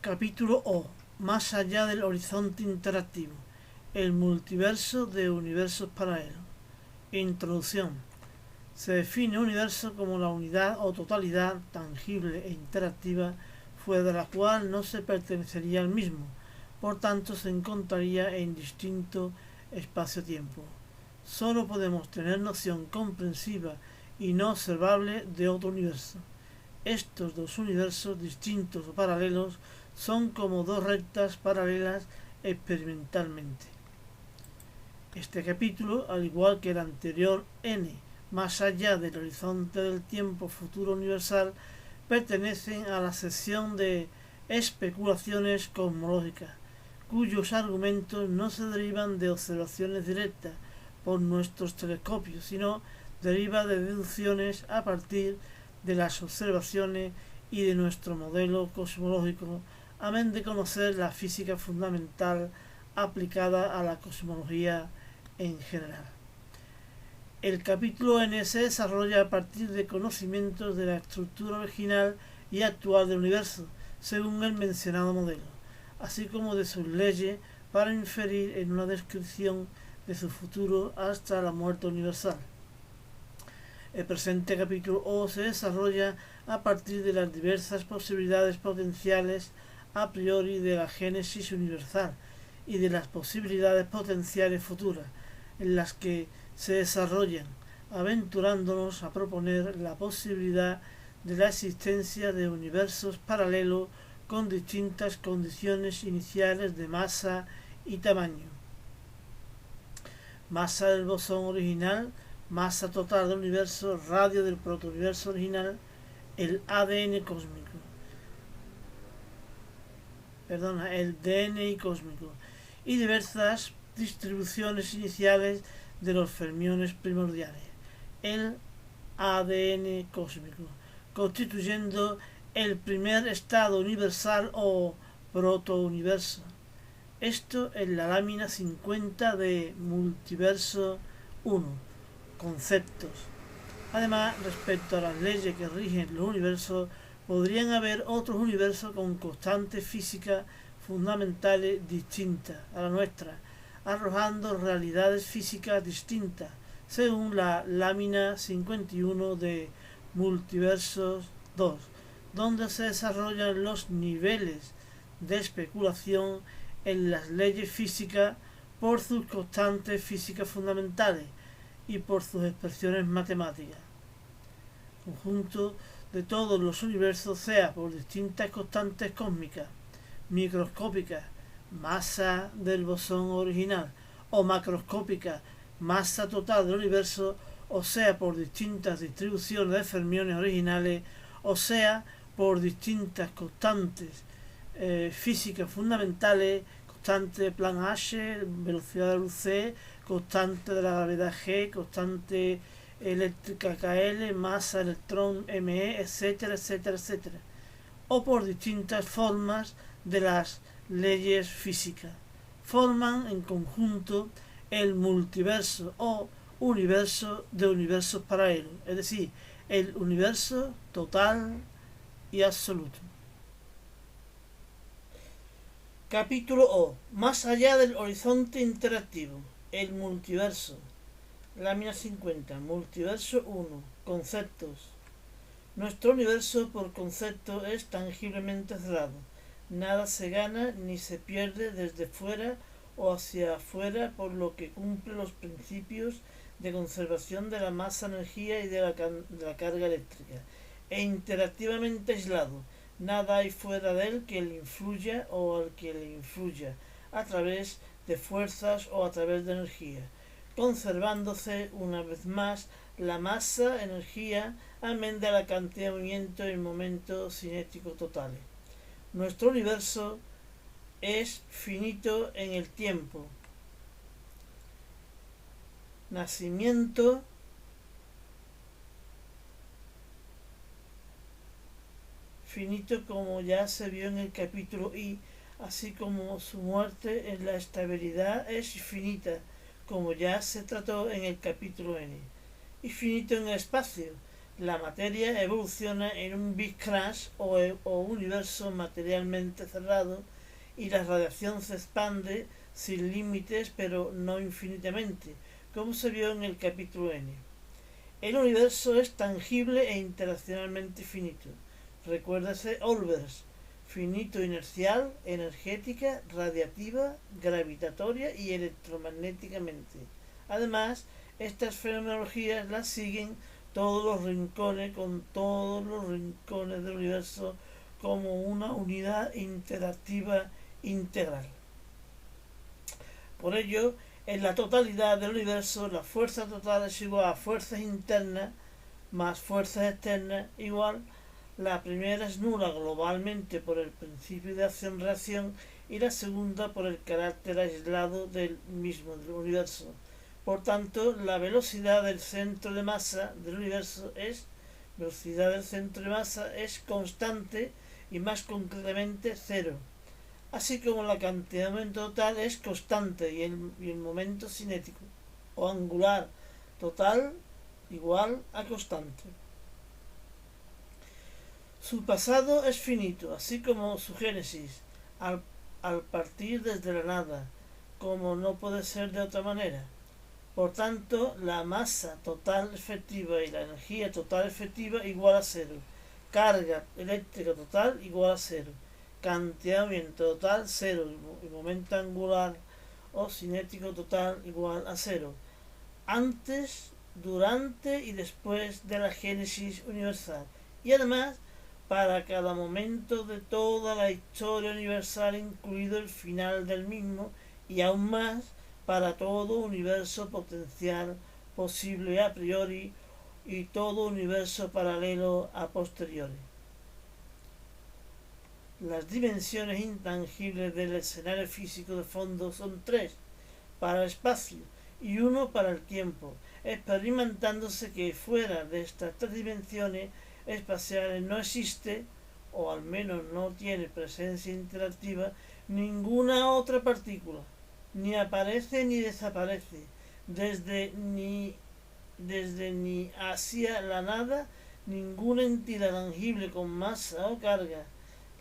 Capítulo O. Más allá del horizonte interactivo. El multiverso de universos paralelos. Introducción. Se define universo como la unidad o totalidad tangible e interactiva fuera de la cual no se pertenecería al mismo, por tanto se encontraría en distinto espacio-tiempo. Solo podemos tener noción comprensiva y no observable de otro universo. Estos dos universos distintos o paralelos son como dos rectas paralelas experimentalmente. Este capítulo, al igual que el anterior N, más allá del horizonte del tiempo futuro universal, pertenecen a la sección de especulaciones cosmológicas, cuyos argumentos no se derivan de observaciones directas por nuestros telescopios, sino deriva de deducciones a partir de las observaciones y de nuestro modelo cosmológico, amén de conocer la física fundamental aplicada a la cosmología en general. El capítulo N se desarrolla a partir de conocimientos de la estructura original y actual del universo, según el mencionado modelo, así como de sus leyes para inferir en una descripción de su futuro hasta la muerte universal. El presente capítulo O se desarrolla a partir de las diversas posibilidades potenciales a priori de la génesis universal y de las posibilidades potenciales futuras, en las que se desarrollan, aventurándonos a proponer la posibilidad de la existencia de universos paralelos con distintas condiciones iniciales de masa y tamaño. Masa del bosón original, masa total del universo, radio del protouniverso original, el ADN cósmico. El DNI cósmico y diversas distribuciones iniciales de los fermiones primordiales, el ADN cósmico, constituyendo el primer estado universal o protouniverso. Esto en la lámina 50 de Multiverso 1. Conceptos. Además, respecto a las leyes que rigen los universos, podrían haber otros universos con constantes físicas fundamentales distintas a la nuestra, arrojando realidades físicas distintas, según la lámina 51 de Multiversos 2, donde se desarrollan los niveles de especulación en las leyes físicas por sus constantes físicas fundamentales y por sus expresiones matemáticas. Conjunto de todos los universos, sea por distintas constantes cósmicas, microscópicas, masa del bosón original, o macroscópica, masa total del universo, o sea por distintas distribuciones de fermiones originales, o sea por distintas constantes físicas fundamentales, constante de plan H, velocidad de luz C, constante de la gravedad G, constante eléctrica KL, masa electrón ME, etcétera, etcétera, etcétera, o por distintas formas de las leyes físicas. Forman en conjunto el multiverso o universo de universos paralelos, es decir, el universo total y absoluto. Capítulo O. Más allá del horizonte interactivo. El multiverso. Lámina 50. Multiverso 1. Conceptos. Nuestro universo por concepto es tangiblemente cerrado. Nada se gana ni se pierde desde fuera o hacia afuera, por lo que cumple los principios de conservación de la masa-energía y de la carga eléctrica, e interactivamente aislado. Nada hay fuera de él que le influya o al que le influya, a través de fuerzas o a través de energía, conservándose una vez más la masa, energía, amén de la cantidad de movimiento y momento cinético totales. Nuestro universo es finito en el tiempo. Nacimiento, finito como ya se vio en el capítulo I, así como su muerte en la estabilidad es finita, como ya se trató en el capítulo N. Y finito en el espacio, La materia evoluciona en un Big Crunch o universo materialmente cerrado y la radiación se expande sin límites pero no infinitamente, como se vio en el capítulo N. El universo es tangible e interaccionalmente finito. Recuérdase Olbers, finito inercial, energética, radiativa, gravitatoria y electromagnéticamente. Además, estas fenomenologías las siguen todos los rincones con todos los rincones del universo como una unidad interactiva integral. Por ello, en la totalidad del universo, la fuerza total es igual a fuerzas internas más fuerzas externas igual. La primera es nula globalmente por el principio de acción-reacción y la segunda por el carácter aislado del mismo del universo. Por tanto, la velocidad del centro de masa del universo es constante y más concretamente cero, así como la cantidad de momento total es constante y el momento cinético o angular total igual a constante. Su pasado es finito, así como su génesis, al partir desde la nada, como no puede ser de otra manera. Por tanto, la masa total efectiva y la energía total efectiva igual a cero. Carga eléctrica total igual a cero. Cantidad de viento total cero. Y momento angular o cinético total igual a cero. Antes, durante y después de la génesis universal. Y además, para cada momento de toda la historia universal, incluido el final del mismo, y aún más, para todo universo potencial posible a priori y todo universo paralelo a posteriori. Las dimensiones intangibles del escenario físico de fondo son 3 para el espacio y 1 para el tiempo, experimentándose que fuera de estas 3 dimensiones espaciales no existe, o al menos no tiene presencia interactiva, ninguna otra partícula. Ni aparece ni desaparece, desde ni hacia la nada, ninguna entidad tangible con masa o carga.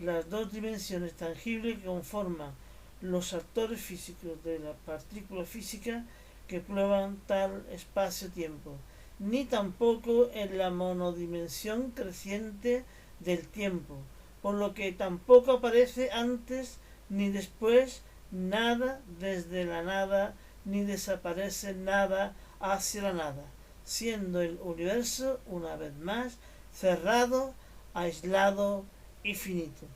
Las dos dimensiones tangibles que conforman los actores físicos de la partícula física que prueban tal espacio-tiempo, ni tampoco en la monodimensión creciente del tiempo, por lo que tampoco aparece antes ni después nada desde la nada, ni desaparece nada hacia la nada, siendo el universo, una vez más, cerrado, aislado y finito.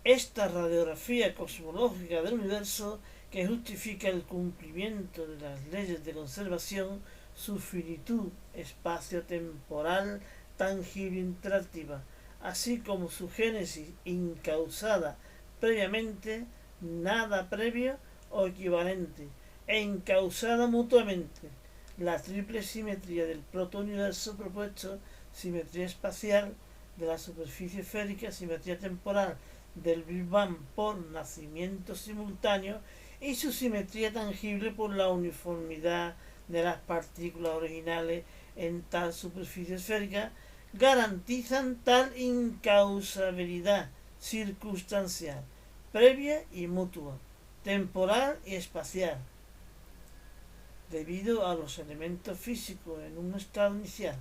Esta radiografía cosmológica del universo, que justifica el cumplimiento de las leyes de conservación, su finitud espacio-temporal, tangible interactiva, así como su génesis incausada previamente, nada previo o equivalente, e incausada mutuamente, la triple simetría del protouniverso propuesto, simetría espacial de la superficie esférica, simetría temporal del Big Bang por nacimiento simultáneo y su simetría tangible por la uniformidad de las partículas originales en tal superficie esférica, garantizan tal incausabilidad circunstancial, previa y mutua, temporal y espacial, debido a los elementos físicos en un estado inicial,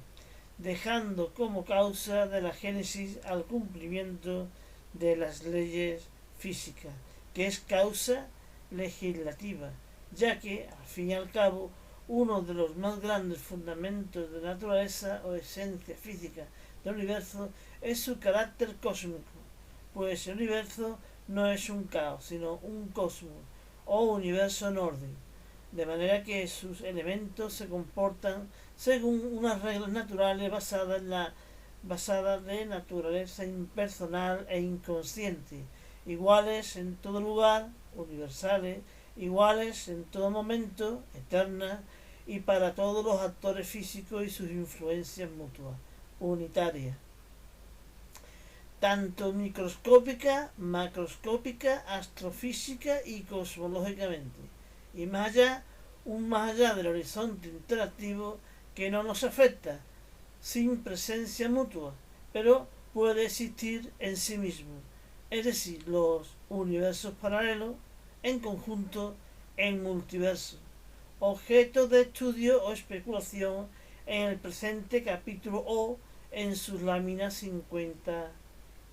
dejando como causa de la génesis al cumplimiento de las leyes físicas, que es causa legislativa, ya que, al fin y al cabo, uno de los más grandes fundamentos de la naturaleza o esencia física del universo es su carácter cósmico, pues el universo no es un caos, sino un cosmos o universo en orden, de manera que sus elementos se comportan según unas reglas naturales basadas de naturaleza impersonal e inconsciente, iguales en todo lugar, universales, iguales en todo momento, eternas, y para todos los actores físicos y sus influencias mutuas, unitarias, tanto microscópica, macroscópica, astrofísica y cosmológicamente, y más allá del horizonte interactivo que no nos afecta, sin presencia mutua, pero puede existir en sí mismo, es decir, los universos paralelos en conjunto en multiverso, objeto de estudio o especulación en el presente capítulo o en sus láminas 50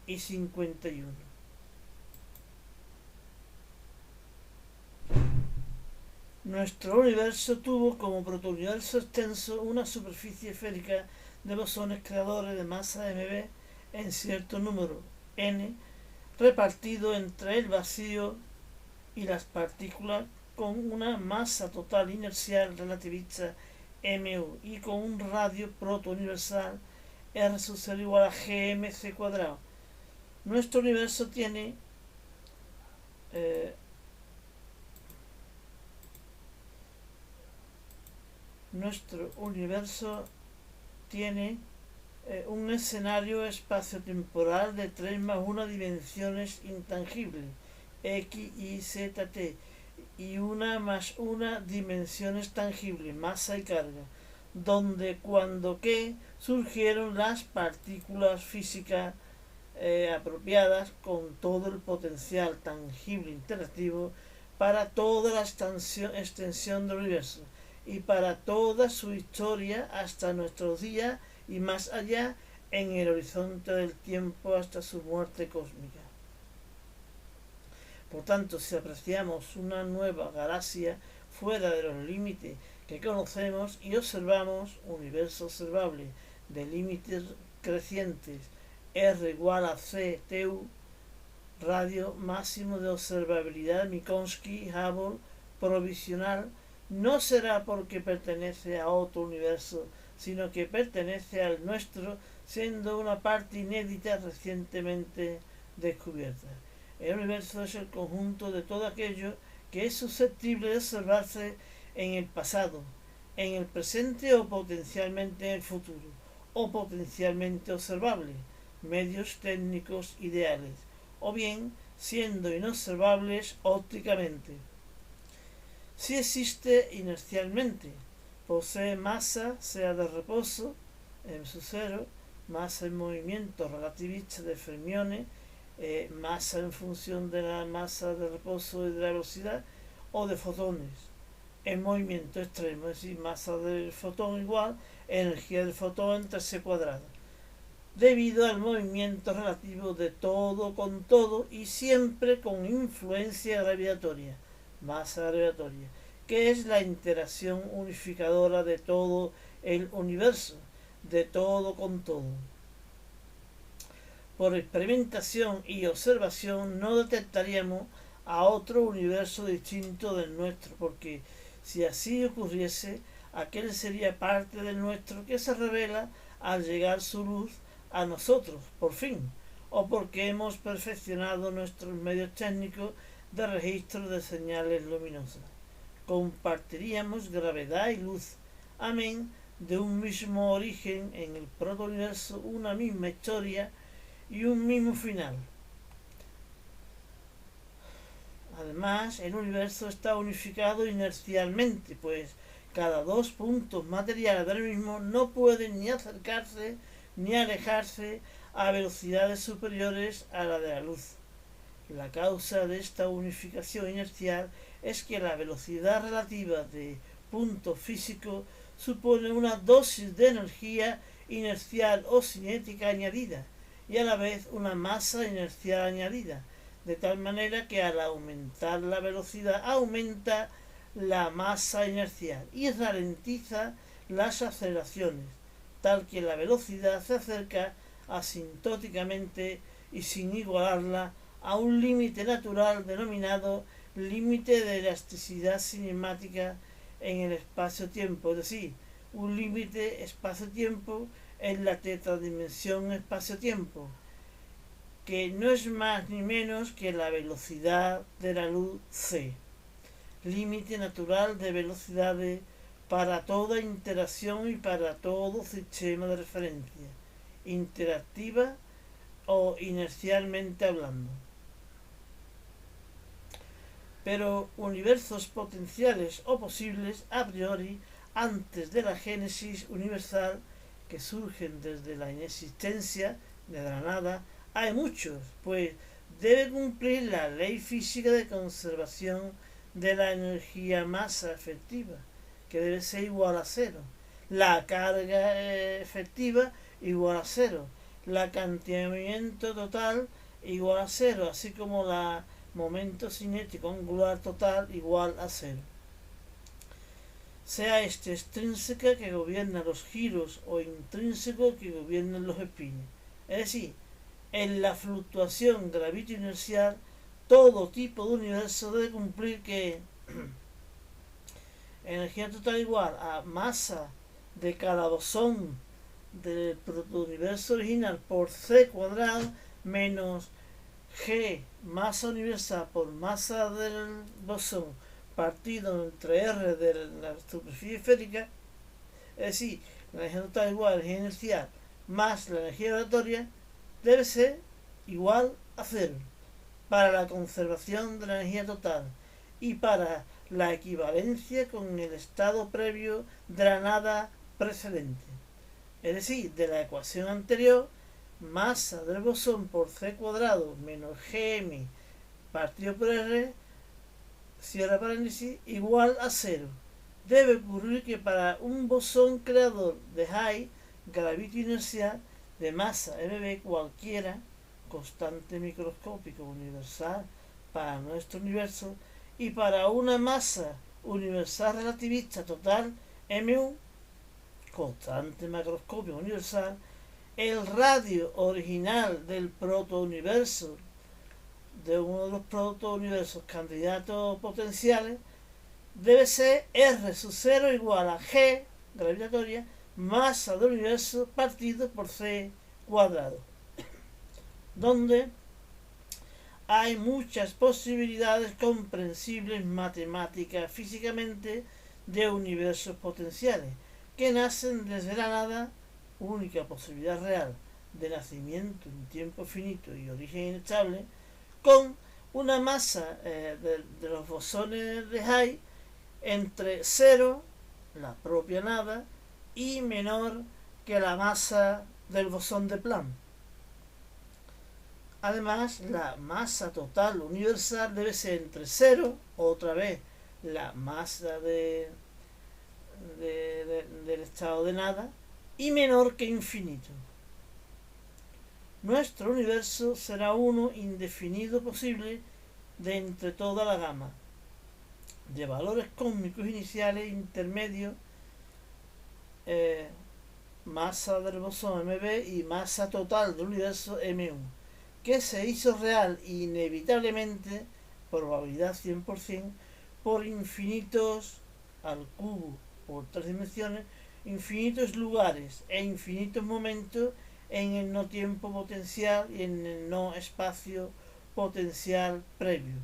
y 51. Nuestro universo tuvo como protouniverso extenso una superficie esférica de bosones creadores de masa mb en cierto número n, repartido entre el vacío y las partículas con una masa total inercial relativista mu y con un radio protouniversal r sub 0 igual a gmc cuadrado. Nuestro universo tiene un escenario espaciotemporal de 3 más 1 dimensiones intangibles, x, y, z, t, y 1 más 1 dimensiones tangibles, masa y carga, donde cuando que surgieron las partículas físicas apropiadas con todo el potencial tangible interactivo para toda la extensión del universo y para toda su historia hasta nuestros días y más allá en el horizonte del tiempo hasta su muerte cósmica. Por tanto, si apreciamos una nueva galaxia fuera de los límites que conocemos y observamos universo observable de límites crecientes r igual a c tu, radio máximo de observabilidad Minkowski-Hubble provisional, no será porque pertenece a otro universo, sino que pertenece al nuestro, siendo una parte inédita recientemente descubierta. El universo es el conjunto de todo aquello que es susceptible de observarse en el pasado, en el presente o potencialmente en el futuro, o potencialmente observable, medios técnicos ideales, o bien siendo inobservables ópticamente. Si existe inercialmente, posee masa, sea de reposo, m sub 0, masa en movimiento relativista de fermiones, masa en función de la masa de reposo y de la velocidad, o de fotones en movimiento extremo, es decir, masa del fotón igual energía del fotón entre c cuadrado, debido al movimiento relativo de todo con todo y siempre con influencia gravitatoria, masa gravitatoria, que es la interacción unificadora de todo el universo, de todo con todo. Por experimentación y observación no detectaríamos a otro universo distinto del nuestro, porque si así ocurriese, aquel sería parte del nuestro que se revela al llegar su luz a nosotros, por fin, o porque hemos perfeccionado nuestros medios técnicos de registro de señales luminosas. Compartiríamos gravedad y luz, amén, de un mismo origen en el protouniverso, una misma historia y un mismo final. Además, el universo está unificado inercialmente, pues cada dos puntos materiales del mismo no pueden ni acercarse ni alejarse a velocidades superiores a la de la luz. La causa de esta unificación inercial es que la velocidad relativa de punto físico supone una dosis de energía inercial o cinética añadida y a la vez una masa inercial añadida, de tal manera que al aumentar la velocidad aumenta la masa inercial y ralentiza las aceleraciones, tal que la velocidad se acerca asintóticamente y sin igualarla a un límite natural denominado límite de elasticidad cinemática en el espacio-tiempo, es decir, un límite espacio-tiempo en la tetradimensión espacio-tiempo, que no es más ni menos que la velocidad de la luz c, límite natural de velocidades para toda interacción y para todo sistema de referencia, interactiva o inercialmente hablando. Pero universos potenciales o posibles a priori antes de la génesis universal que surgen desde la inexistencia, de la nada, hay muchos, pues debe cumplir la ley física de conservación de la energía masa efectiva, que debe ser igual a cero. La carga efectiva igual a cero. La cantidad de movimiento total igual a cero, así como la momento cinético angular total igual a cero. Sea este extrínseca que gobierna los giros o intrínseco que gobierna los espines. Es decir, en la fluctuación gravito-inercial todo tipo de universo debe cumplir que energía total igual a masa de cada bosón del protouniverso original por c cuadrado menos g masa universal por masa del bosón partido entre r de la superficie esférica, es decir, la energía total igual a la energía inercial más la energía rotatoria, debe ser igual a cero para la conservación de la energía total y para la equivalencia con el estado previo de la nada precedente. Es decir, de la ecuación anterior, masa del bosón por c cuadrado menos gm partido por r, cierra paréntesis, igual a cero. Debe ocurrir que para un bosón creador de high gravito inercial de masa mb cualquiera, constante microscópico universal para nuestro universo, y para una masa universal relativista total mu, constante macroscópico universal, el radio original del protouniverso, de uno de los protouniversos candidatos potenciales, debe ser R sub 0 igual a G gravitatoria masa del universo partido por C cuadrado, donde hay muchas posibilidades comprensibles matemáticas físicamente de universos potenciales que nacen desde la nada, única posibilidad real de nacimiento en tiempo finito y origen inestable, con una masa de los bosones de High entre 0, la propia nada, y menor que la masa del bosón de Planck. Además, la masa total universal debe ser entre 0, otra vez la masa del estado de nada, y menor que infinito. Nuestro universo será uno indefinido posible de entre toda la gama de valores cósmicos iniciales intermedios, masa del bosón MB y masa total del universo M1, que se hizo real inevitablemente, probabilidad 100%, por infinitos al cubo, por 3 dimensiones, infinitos lugares e infinitos momentos en el no tiempo potencial y en el no espacio potencial previo,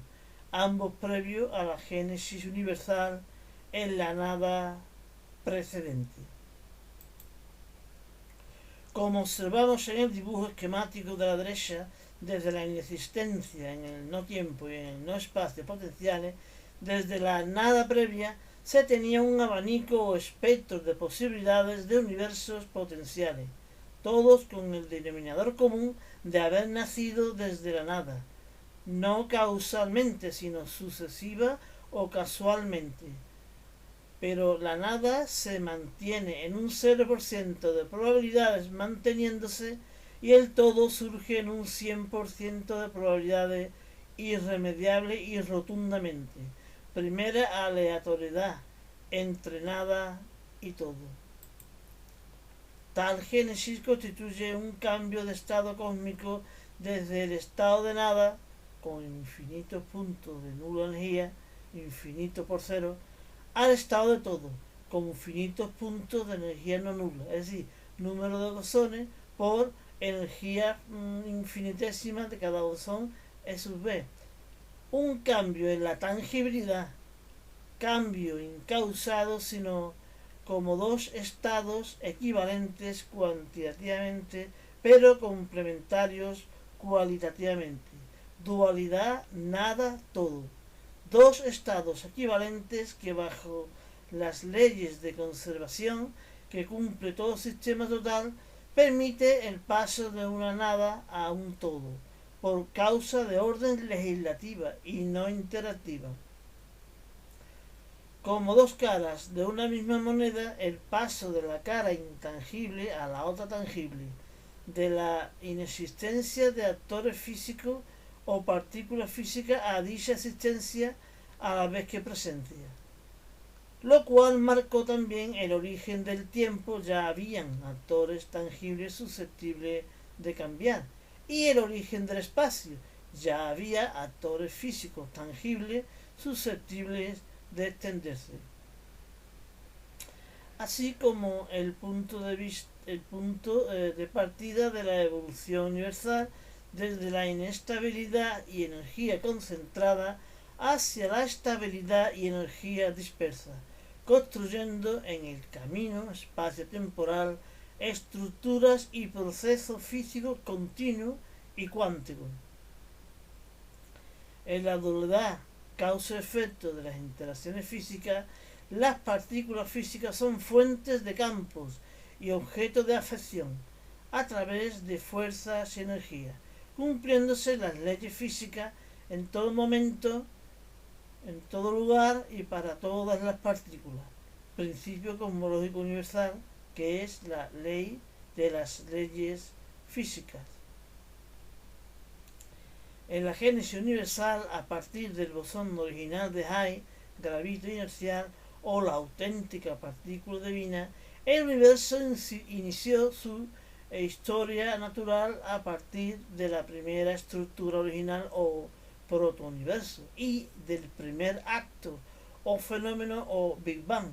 ambos previos a la génesis universal en la nada precedente. Como observamos en el dibujo esquemático de la derecha, desde la inexistencia en el no tiempo y en el no espacio potenciales, desde la nada previa, se tenía un abanico o espectro de posibilidades de universos potenciales, todos con el denominador común de haber nacido desde la nada, no causalmente, sino sucesiva o casualmente. Pero la nada se mantiene en un 0% de probabilidades manteniéndose y el todo surge en un 100% de probabilidades irremediable y rotundamente. Primera aleatoriedad entre nada y todo. Tal génesis constituye un cambio de estado cósmico desde el estado de nada, con infinitos puntos de nula energía, infinito por cero, al estado de todo, con infinitos puntos de energía no nula, es decir, número de bosones por energía infinitésima de cada bosón E sub B. Un cambio en la tangibilidad, cambio incausado, sino como dos estados equivalentes cuantitativamente, pero complementarios cualitativamente. Dualidad nada-todo. Dos estados equivalentes que bajo las leyes de conservación que cumple todo sistema total, permite el paso de una nada a un todo, por causa de orden legislativa y no interactiva. Como dos caras de una misma moneda, el paso de la cara intangible a la otra tangible, de la inexistencia de actores físicos o partículas físicas a dicha existencia a la vez que presencia, lo cual marcó también el origen del tiempo. Ya habían actores tangibles susceptibles de cambiar, y el origen del espacio, ya había actores físicos tangibles susceptibles de extenderse, así como el punto de partida de la evolución universal desde la inestabilidad y energía concentrada hacia la estabilidad y energía dispersa, construyendo en el camino espacio-temporal estructuras y procesos físicos continuos y cuánticos. En la dualidad causa-efecto de las interacciones físicas, las partículas físicas son fuentes de campos y objetos de afección a través de fuerzas y energía, cumpliéndose las leyes físicas en todo momento, en todo lugar y para todas las partículas. Principio cosmológico universal, que es la ley de las leyes físicas. En la génesis universal, a partir del bosón original de Higgs, gravito inercial o la auténtica partícula divina, el universo inició su historia natural a partir de la primera estructura original o protouniverso y del primer acto o fenómeno o Big Bang,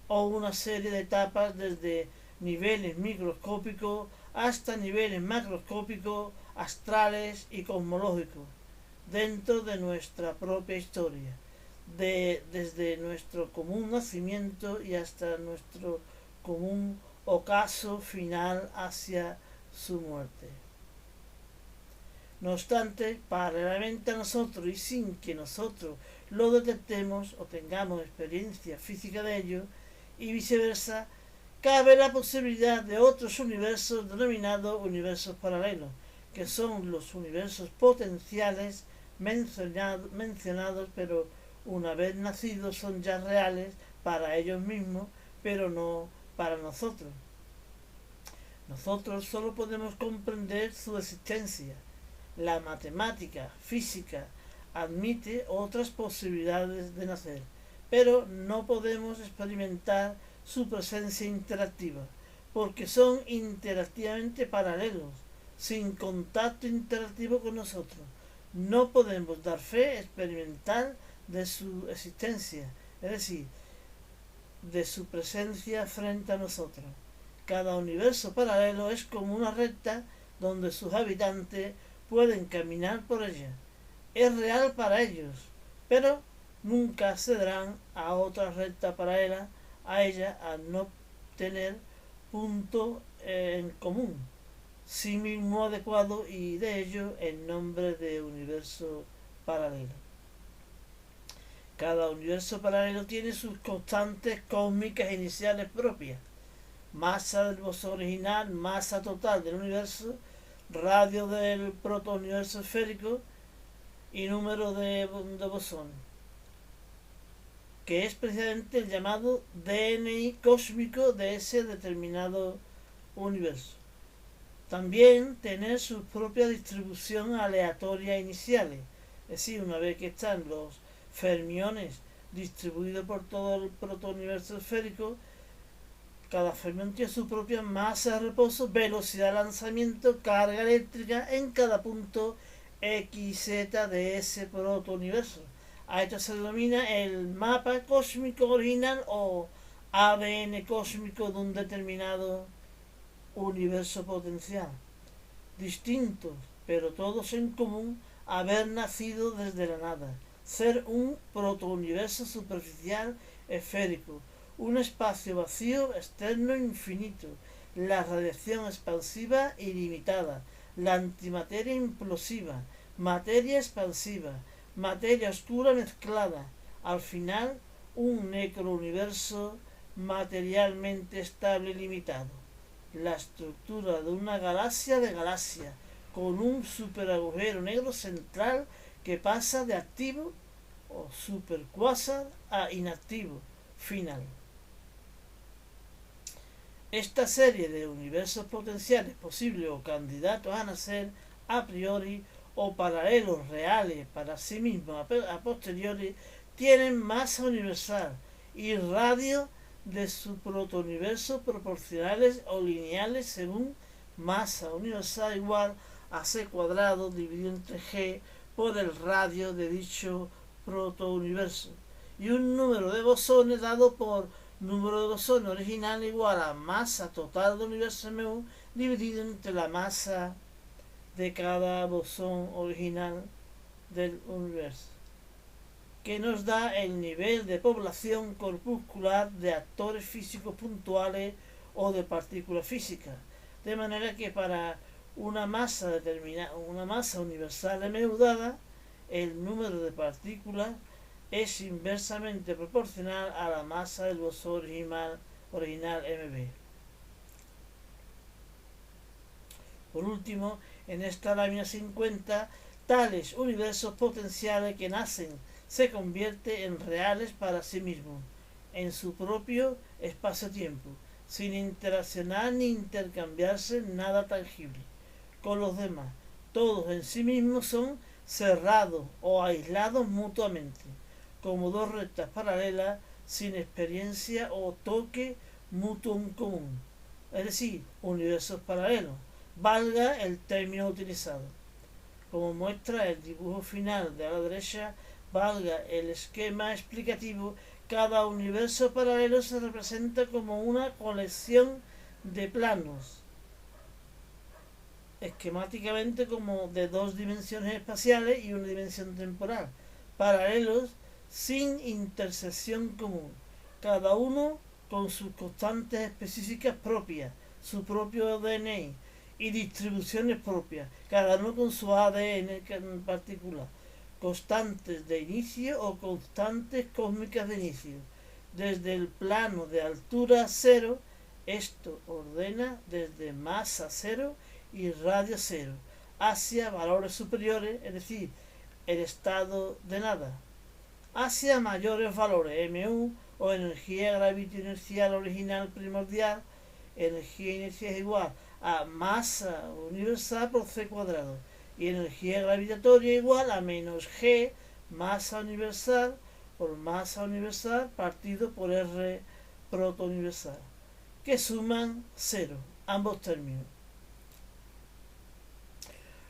o una serie de etapas desde niveles microscópicos hasta niveles macroscópicos, astrales y cosmológicos, dentro de nuestra propia historia, desde nuestro común nacimiento y hasta nuestro común ocaso final hacia su muerte. No obstante, paralelamente a nosotros y sin que nosotros lo detectemos o tengamos experiencia física de ello, y viceversa, cabe la posibilidad de otros universos denominados universos paralelos, que son los universos potenciales mencionados, pero una vez nacidos son ya reales para ellos mismos, pero no para nosotros. Nosotros solo podemos comprender su existencia. La matemática física admite otras posibilidades de nacer, pero no podemos experimentar su presencia interactiva, porque son interactivamente paralelos, sin contacto interactivo con nosotros. No podemos dar fe experimental de su existencia, es decir, de su presencia frente a nosotros. Cada universo paralelo es como una recta donde sus habitantes pueden caminar por ella. Es real para ellos, pero nunca accederán a otra recta paralela a ella al no tener punto en común, símil no adecuado, y de ello el nombre de universo paralelo. Cada universo paralelo tiene sus constantes cósmicas iniciales propias: masa del bosón original, masa total del universo, radio del protouniverso esférico y número de bosón, que es precisamente el llamado DNI cósmico de ese determinado universo. También tener su propia distribución aleatoria iniciales, es decir, una vez que están los fermiones distribuidos por todo el protouniverso esférico, cada fermión tiene su propia masa de reposo, velocidad de lanzamiento, carga eléctrica en cada punto XZ de ese protouniverso. A esto se denomina el mapa cósmico original o ADN cósmico de un determinado universo potencial. Distintos, pero todos en común, haber nacido desde la nada, ser un protouniverso superficial esférico, un espacio vacío externo infinito, la radiación expansiva ilimitada, la antimateria implosiva, materia expansiva, materia oscura mezclada, al final un necrouniverso materialmente estable y limitado. La estructura de una galaxia de galaxia, con un superagujero negro central que pasa de activo o supercuásar a inactivo final. Esta serie de universos potenciales posibles o candidatos a nacer a priori o paralelos reales para sí mismos a posteriori tienen masa universal y radio de su protouniverso proporcionales o lineales según masa universal igual a c cuadrado dividido entre g por el radio de dicho protouniverso y un número de bosones dado por número de bosones original igual a masa total del universo mu dividido entre la masa de cada bosón original del universo, que nos da el nivel de población corpuscular de actores físicos puntuales o de partículas físicas, de manera que para una masa determinada, una masa universal mu dada, el número de partículas es inversamente proporcional a la masa del bosón original mb. Por último, en esta lámina 50, tales universos potenciales que nacen se convierten en reales para sí mismos, en su propio espacio-tiempo, sin interaccionar ni intercambiarse nada tangible con los demás. Todos en sí mismos son cerrados o aislados mutuamente, como dos rectas paralelas sin experiencia o toque mutuo en común, es decir, universos paralelos, valga el término utilizado. Como muestra el dibujo final de a la derecha, valga el esquema explicativo, cada universo paralelo se representa como una colección de planos, esquemáticamente como de dos dimensiones espaciales y una dimensión temporal, paralelos sin intersección común, cada uno con sus constantes específicas propias, su propio DNI y distribuciones propias, cada uno con su ADN en particular, constantes de inicio o constantes cósmicas de inicio. Desde el plano de altura cero, esto ordena desde masa cero y radio cero hacia valores superiores, es decir, el estado de nada, hacia mayores valores mu o energía gravito-inercial original primordial. Energía inercial es igual a masa universal por c cuadrado y energía gravitatoria igual a menos g masa universal por masa universal partido por r protouniversal, que suman cero ambos términos.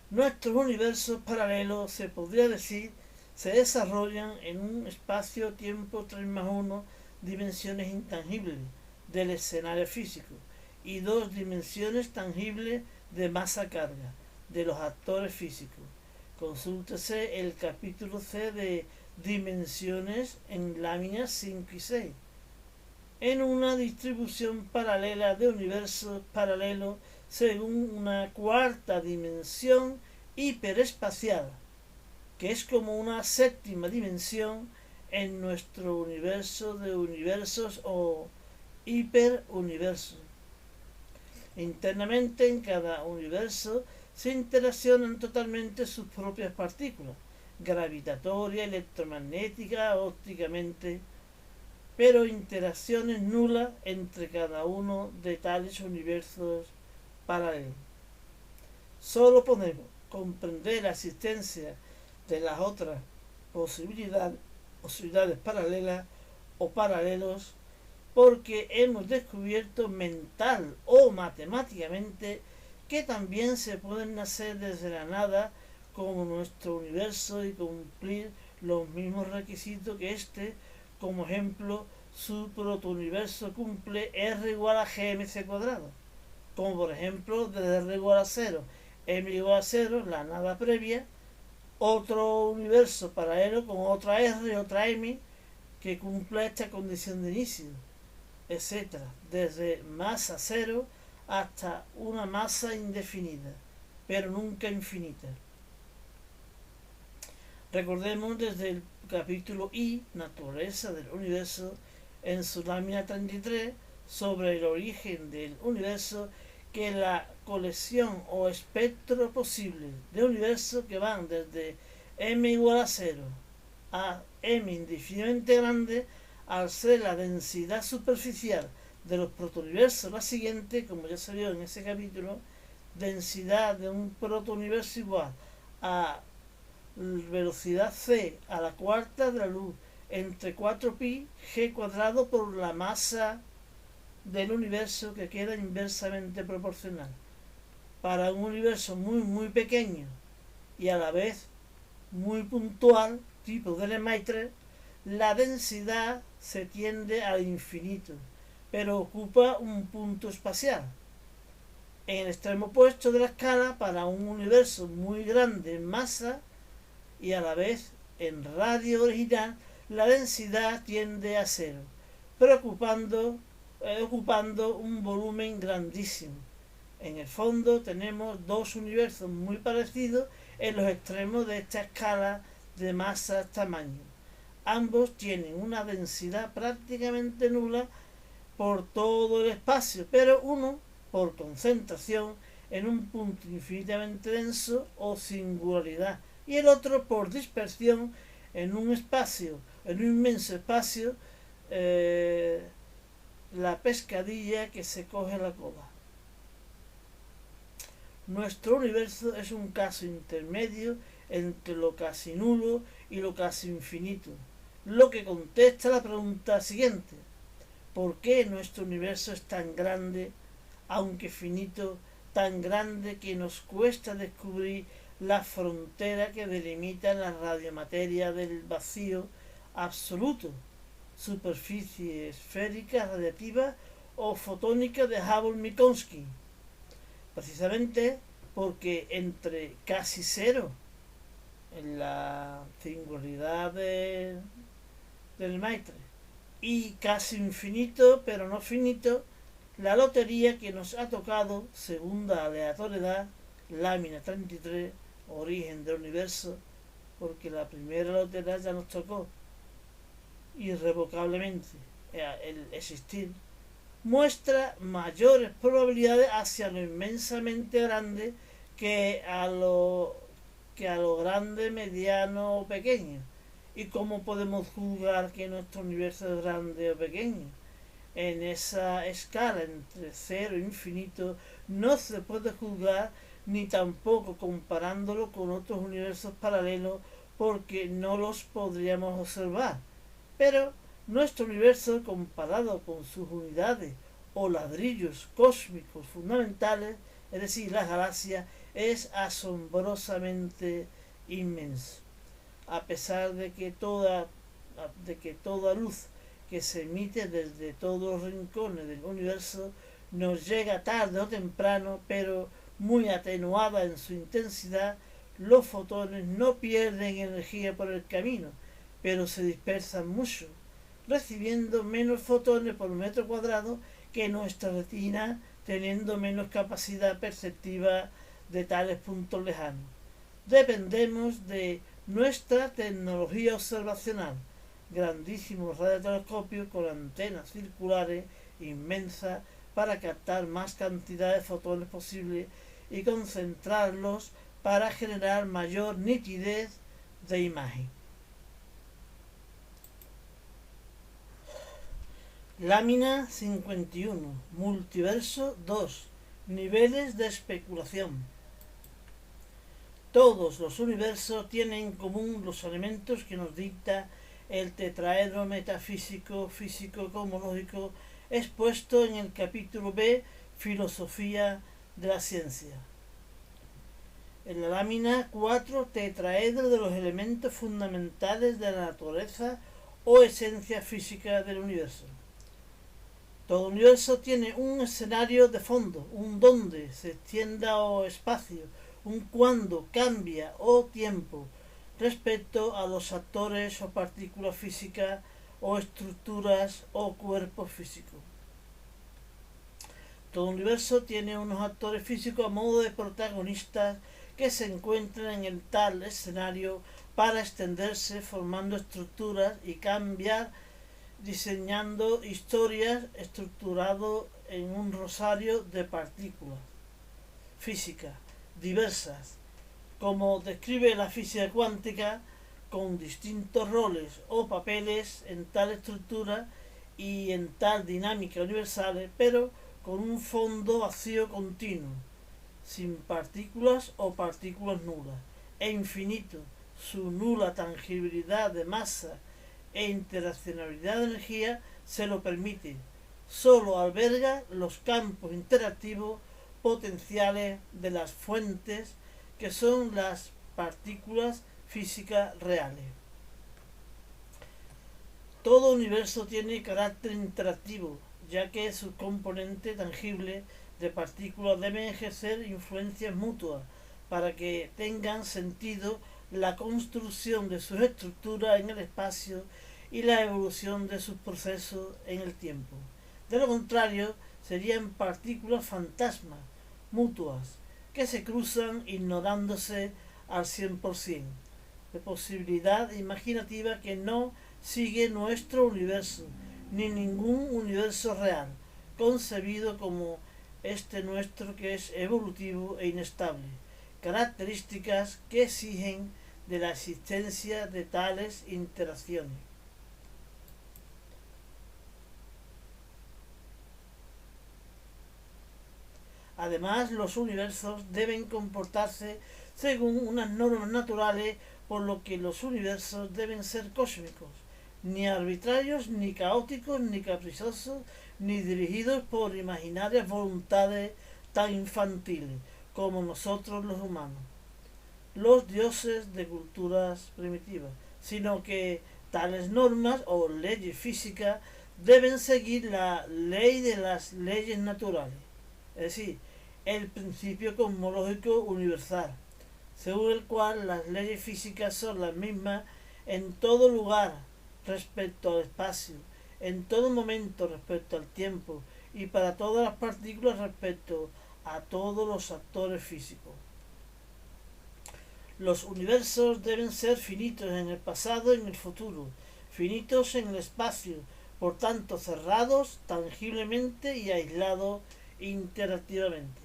Nuestros universos paralelos, se podría decir, se desarrollan en un espacio-tiempo 3+1 dimensiones intangibles del escenario físico y 2 dimensiones tangibles de masa-carga de los actores físicos. Consúltese el capítulo C de dimensiones en láminas 5 y 6. En una distribución paralela de universos paralelos según una cuarta dimensión hiperespacial, que es como una séptima dimensión en nuestro universo de universos o hiperuniverso. Internamente en cada universo se interaccionan totalmente sus propias partículas, gravitatoria, electromagnética, ópticamente, pero interacciones nulas entre cada uno de tales universos paralelos. Solo podemos comprender la existencia de las otras posibilidades paralelas o paralelos porque hemos descubierto mental o matemáticamente que también se pueden nacer desde la nada como nuestro universo y cumplir los mismos requisitos que este. Como ejemplo, su protouniverso cumple r igual a gmc cuadrado, como por ejemplo desde r igual a 0, m igual a 0, la nada previa, otro universo paralelo con otra r y otra m que cumpla esta condición de inicio, etc., desde masa 0 hasta una masa indefinida, pero nunca infinita. Recordemos desde el capítulo I, naturaleza del universo, en su lámina 33 sobre el origen del universo que la colección o espectro posible de universos que van desde m igual a 0 a m indefinidamente grande, al ser la densidad superficial de los protouniversos la siguiente, como ya se vio en ese capítulo, densidad de un protouniverso igual a velocidad c a la cuarta de la luz entre 4pi g cuadrado por la masa del universo, que queda inversamente proporcional. Para un universo muy pequeño y a la vez muy puntual, tipo de Lemaitre, la densidad se tiende al infinito, pero ocupa un punto espacial. En el extremo opuesto de la escala, para un universo muy grande en masa y a la vez en radio original, la densidad tiende a cero, pero ocupando un volumen grandísimo. En el fondo tenemos dos universos muy parecidos en los extremos de esta escala de masa-tamaño. Ambos tienen una densidad prácticamente nula por todo el espacio, pero uno por concentración en un punto infinitamente denso o singularidad, y el otro por dispersión en un inmenso espacio, la pescadilla que se coge la cola. Nuestro universo es un caso intermedio entre lo casi nulo y lo casi infinito, lo que contesta la pregunta siguiente: ¿por qué nuestro universo es tan grande, aunque finito, tan grande que nos cuesta descubrir la frontera que delimita la radiomateria del vacío absoluto, superficie esférica radiativa o fotónica de Hubble-Minkowski? Precisamente porque entre casi cero en la singularidad del Maitre y casi infinito pero no finito, la lotería que nos ha tocado, segunda aleatoriedad, lámina 33, origen del universo, porque la primera lotería ya nos tocó irrevocablemente el existir, muestra mayores probabilidades hacia lo inmensamente grande que a lo grande, mediano o pequeño. ¿Y cómo podemos juzgar que nuestro universo es grande o pequeño? En esa escala entre 0 e infinito no se puede juzgar, ni tampoco comparándolo con otros universos paralelos, porque no los podríamos observar. Pero nuestro universo, comparado con sus unidades o ladrillos cósmicos fundamentales, es decir, las galaxias, es asombrosamente inmenso. A pesar de que toda luz que se emite desde todos los rincones del universo nos llega tarde o temprano, pero muy atenuada en su intensidad, los fotones no pierden energía por el camino, pero se dispersan mucho, recibiendo menos fotones por metro cuadrado que nuestra retina, teniendo menos capacidad perceptiva de tales puntos lejanos. Dependemos de nuestra tecnología observacional, grandísimos radiotelescopios con antenas circulares inmensas para captar más cantidad de fotones posible y concentrarlos para generar mayor nitidez de imagen. Lámina 51. Multiverso 2. Niveles de especulación. Todos los universos tienen en común los elementos que nos dicta el tetraedro metafísico físico-cosmológico expuesto en el capítulo B, Filosofía de la Ciencia. En la lámina 4, tetraedro de los elementos fundamentales de la naturaleza o esencia física del universo. Todo universo tiene un escenario de fondo, un dónde se extienda o espacio, un cuándo cambia o tiempo, respecto a los actores o partículas físicas o estructuras o cuerpos físicos. Todo universo tiene unos actores físicos a modo de protagonistas que se encuentran en el tal escenario para extenderse formando estructuras y cambiar diseñando historias estructurado en un rosario de partículas físicas diversas, como describe la física cuántica, con distintos roles o papeles en tal estructura y en tal dinámica universales, pero con un fondo vacío continuo, sin partículas o partículas nulas, e infinito. Su nula tangibilidad de masa e interaccionalidad de energía se lo permite. Solo alberga los campos interactivos potenciales de las fuentes que son las partículas físicas reales. Todo universo tiene carácter interactivo, ya que sus componentes tangibles de partículas deben ejercer influencias mutuas para que tengan sentido la construcción de sus estructuras en el espacio y la evolución de sus procesos en el tiempo. De lo contrario, serían partículas fantasmas, mutuas, que se cruzan ignorándose al 100%, de posibilidad imaginativa que no sigue nuestro universo, ni ningún universo real, concebido como este nuestro, que es evolutivo e inestable, características que exigen de la existencia de tales interacciones. Además, los universos deben comportarse según unas normas naturales, por lo que los universos deben ser cósmicos, ni arbitrarios, ni caóticos, ni caprichosos, ni dirigidos por imaginarias voluntades tan infantiles como nosotros los humanos, los dioses de culturas primitivas, sino que tales normas o leyes físicas deben seguir la ley de las leyes naturales, es decir, el principio cosmológico universal, según el cual las leyes físicas son las mismas en todo lugar respecto al espacio, en todo momento respecto al tiempo y para todas las partículas respecto a todos los actores físicos. Los universos deben ser finitos en el pasado y en el futuro, finitos en el espacio, por tanto cerrados tangiblemente y aislados interactivamente.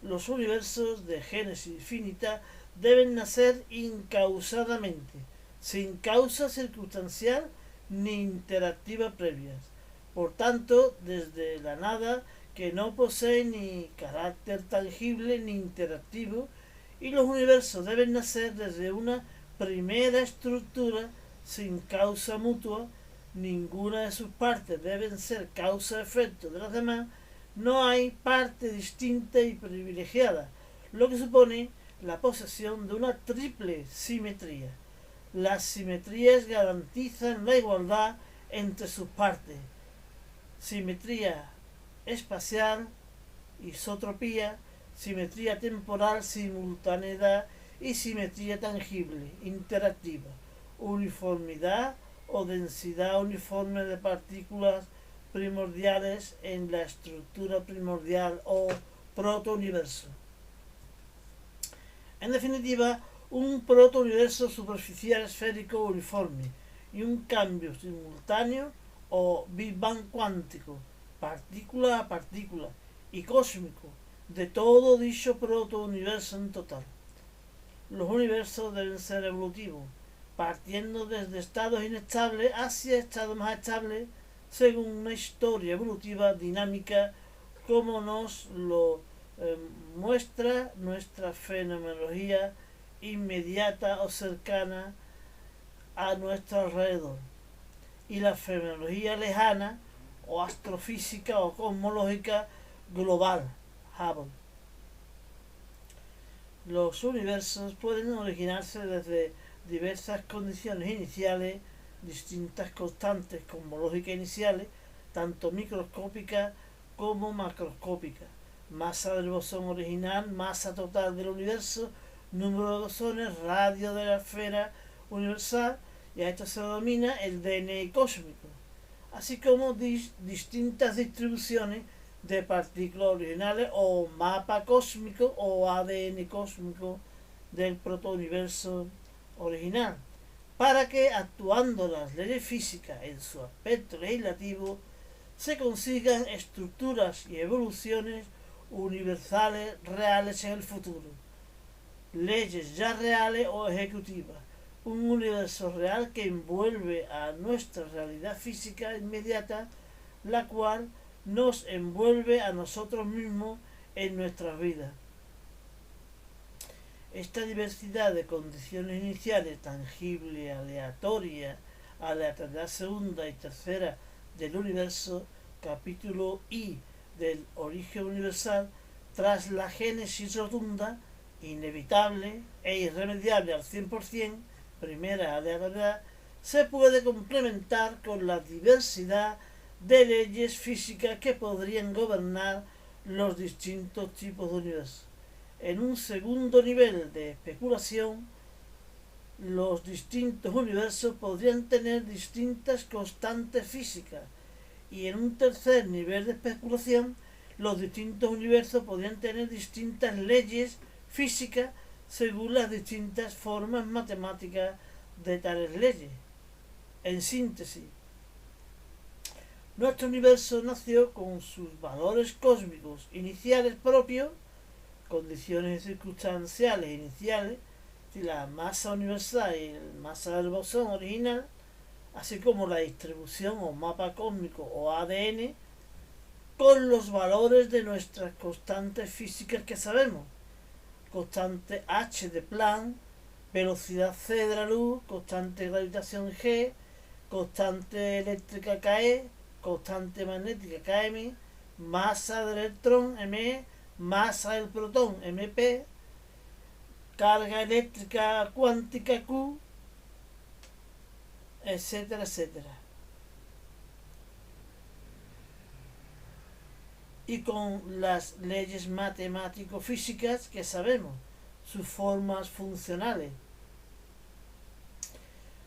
Los universos de génesis finita deben nacer incausadamente, sin causa circunstancial ni interactiva previas. Por tanto, desde la nada, que no posee ni carácter tangible ni interactivo, y los universos deben nacer desde una primera estructura sin causa mutua, ninguna de sus partes deben ser causa-efecto de las demás, no hay parte distinta y privilegiada, lo que supone la posesión de una triple simetría. Las simetrías garantizan la igualdad entre sus partes. Simetría espacial, isotropía, simetría temporal, simultaneidad y simetría tangible, interactiva, uniformidad o densidad uniforme de partículas primordiales en la estructura primordial o protouniverso. En definitiva, un protouniverso superficial esférico uniforme y un cambio simultáneo o Big Bang cuántico, partícula a partícula y cósmico, de todo dicho protouniverso en total. Los universos deben ser evolutivos, partiendo desde estados inestables hacia estados más estables, según una historia evolutiva dinámica, como nos lo muestra nuestra fenomenología inmediata o cercana a nuestro alrededor, y la fenomenología lejana o astrofísica o cosmológica global, Hubble. Los universos pueden originarse desde diversas condiciones iniciales, distintas constantes cosmológicas iniciales, tanto microscópicas como macroscópicas, masa del bosón original, masa total del universo, número de bosones, radio de la esfera universal, y a esto se denomina el DNA cósmico, así como distintas distribuciones de partículas originales o mapa cósmico o ADN cósmico del protouniverso original, para que, actuando las leyes físicas en su aspecto legislativo, se consigan estructuras y evoluciones universales reales en el futuro, leyes ya reales o ejecutivas, un universo real que envuelve a nuestra realidad física inmediata, la cual nos envuelve a nosotros mismos en nuestras vidas. Esta diversidad de condiciones iniciales, tangible, aleatoria, aleatoriedad segunda y tercera del universo, capítulo I del origen universal, tras la génesis rotunda, inevitable e irremediable al 100%, primera aleatoriedad, se puede complementar con la diversidad de leyes físicas que podrían gobernar los distintos tipos de universo. En un segundo nivel de especulación, los distintos universos podrían tener distintas constantes físicas, y en un tercer nivel de especulación, los distintos universos podrían tener distintas leyes físicas según las distintas formas matemáticas de tales leyes. En síntesis, nuestro universo nació con sus valores cósmicos iniciales propios, condiciones circunstanciales iniciales, la masa universal y la masa del bosón original, así como la distribución o mapa cósmico o ADN, con los valores de nuestras constantes físicas que sabemos: constante H de Planck, velocidad c de la luz, constante gravitación G, constante eléctrica Ke, constante magnética Km, masa del electrón M, masa del protón MP, carga eléctrica cuántica Q, etcétera, etcétera. Y con las leyes matemático-físicas que sabemos, sus formas funcionales.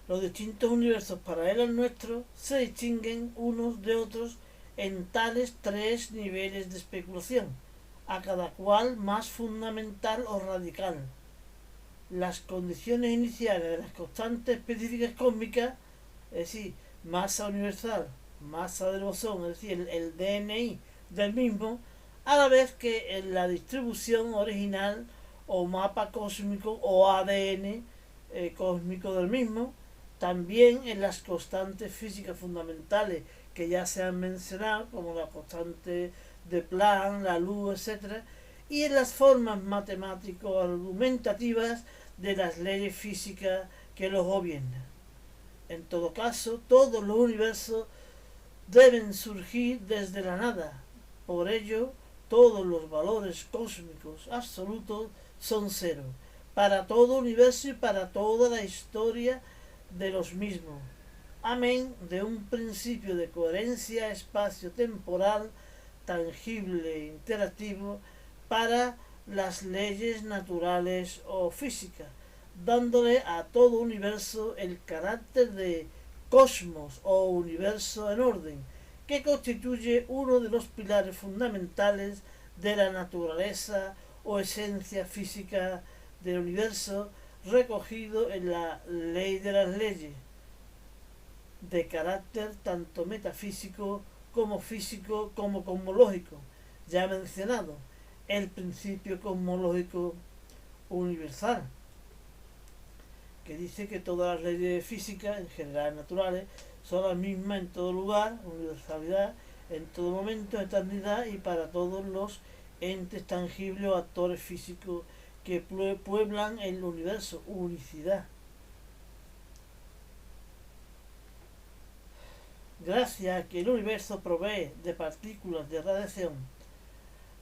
Los distintos universos paralelos al nuestro se distinguen unos de otros en tales tres niveles de especulación, a cada cual más fundamental o radical. Las condiciones iniciales de las constantes específicas cósmicas, es decir, masa universal, masa del bosón, es decir, el DNI del mismo, a la vez que en la distribución original o mapa cósmico o ADN cósmico del mismo, también en las constantes físicas fundamentales que ya se han mencionado, como la constante de Planck, la luz, etc., y en las formas matemático-argumentativas de las leyes físicas que los gobiernan. En todo caso, todos los universos deben surgir desde la nada. Por ello, todos los valores cósmicos absolutos son cero, para todo universo y para toda la historia de los mismos. Amén de un principio de coherencia espacio-temporal, tangible e interactivo para las leyes naturales o físicas, dándole a todo universo el carácter de cosmos o universo en orden, que constituye uno de los pilares fundamentales de la naturaleza o esencia física del universo, recogido en la ley de las leyes, de carácter tanto metafísico como físico como cosmológico, ya mencionado, el principio cosmológico universal, que dice que todas las leyes físicas, en general naturales, son las mismas en todo lugar, universalidad, en todo momento, eternidad y para todos los entes tangibles o actores físicos que pueblan el universo, unicidad. Gracias a que el universo provee de partículas de radiación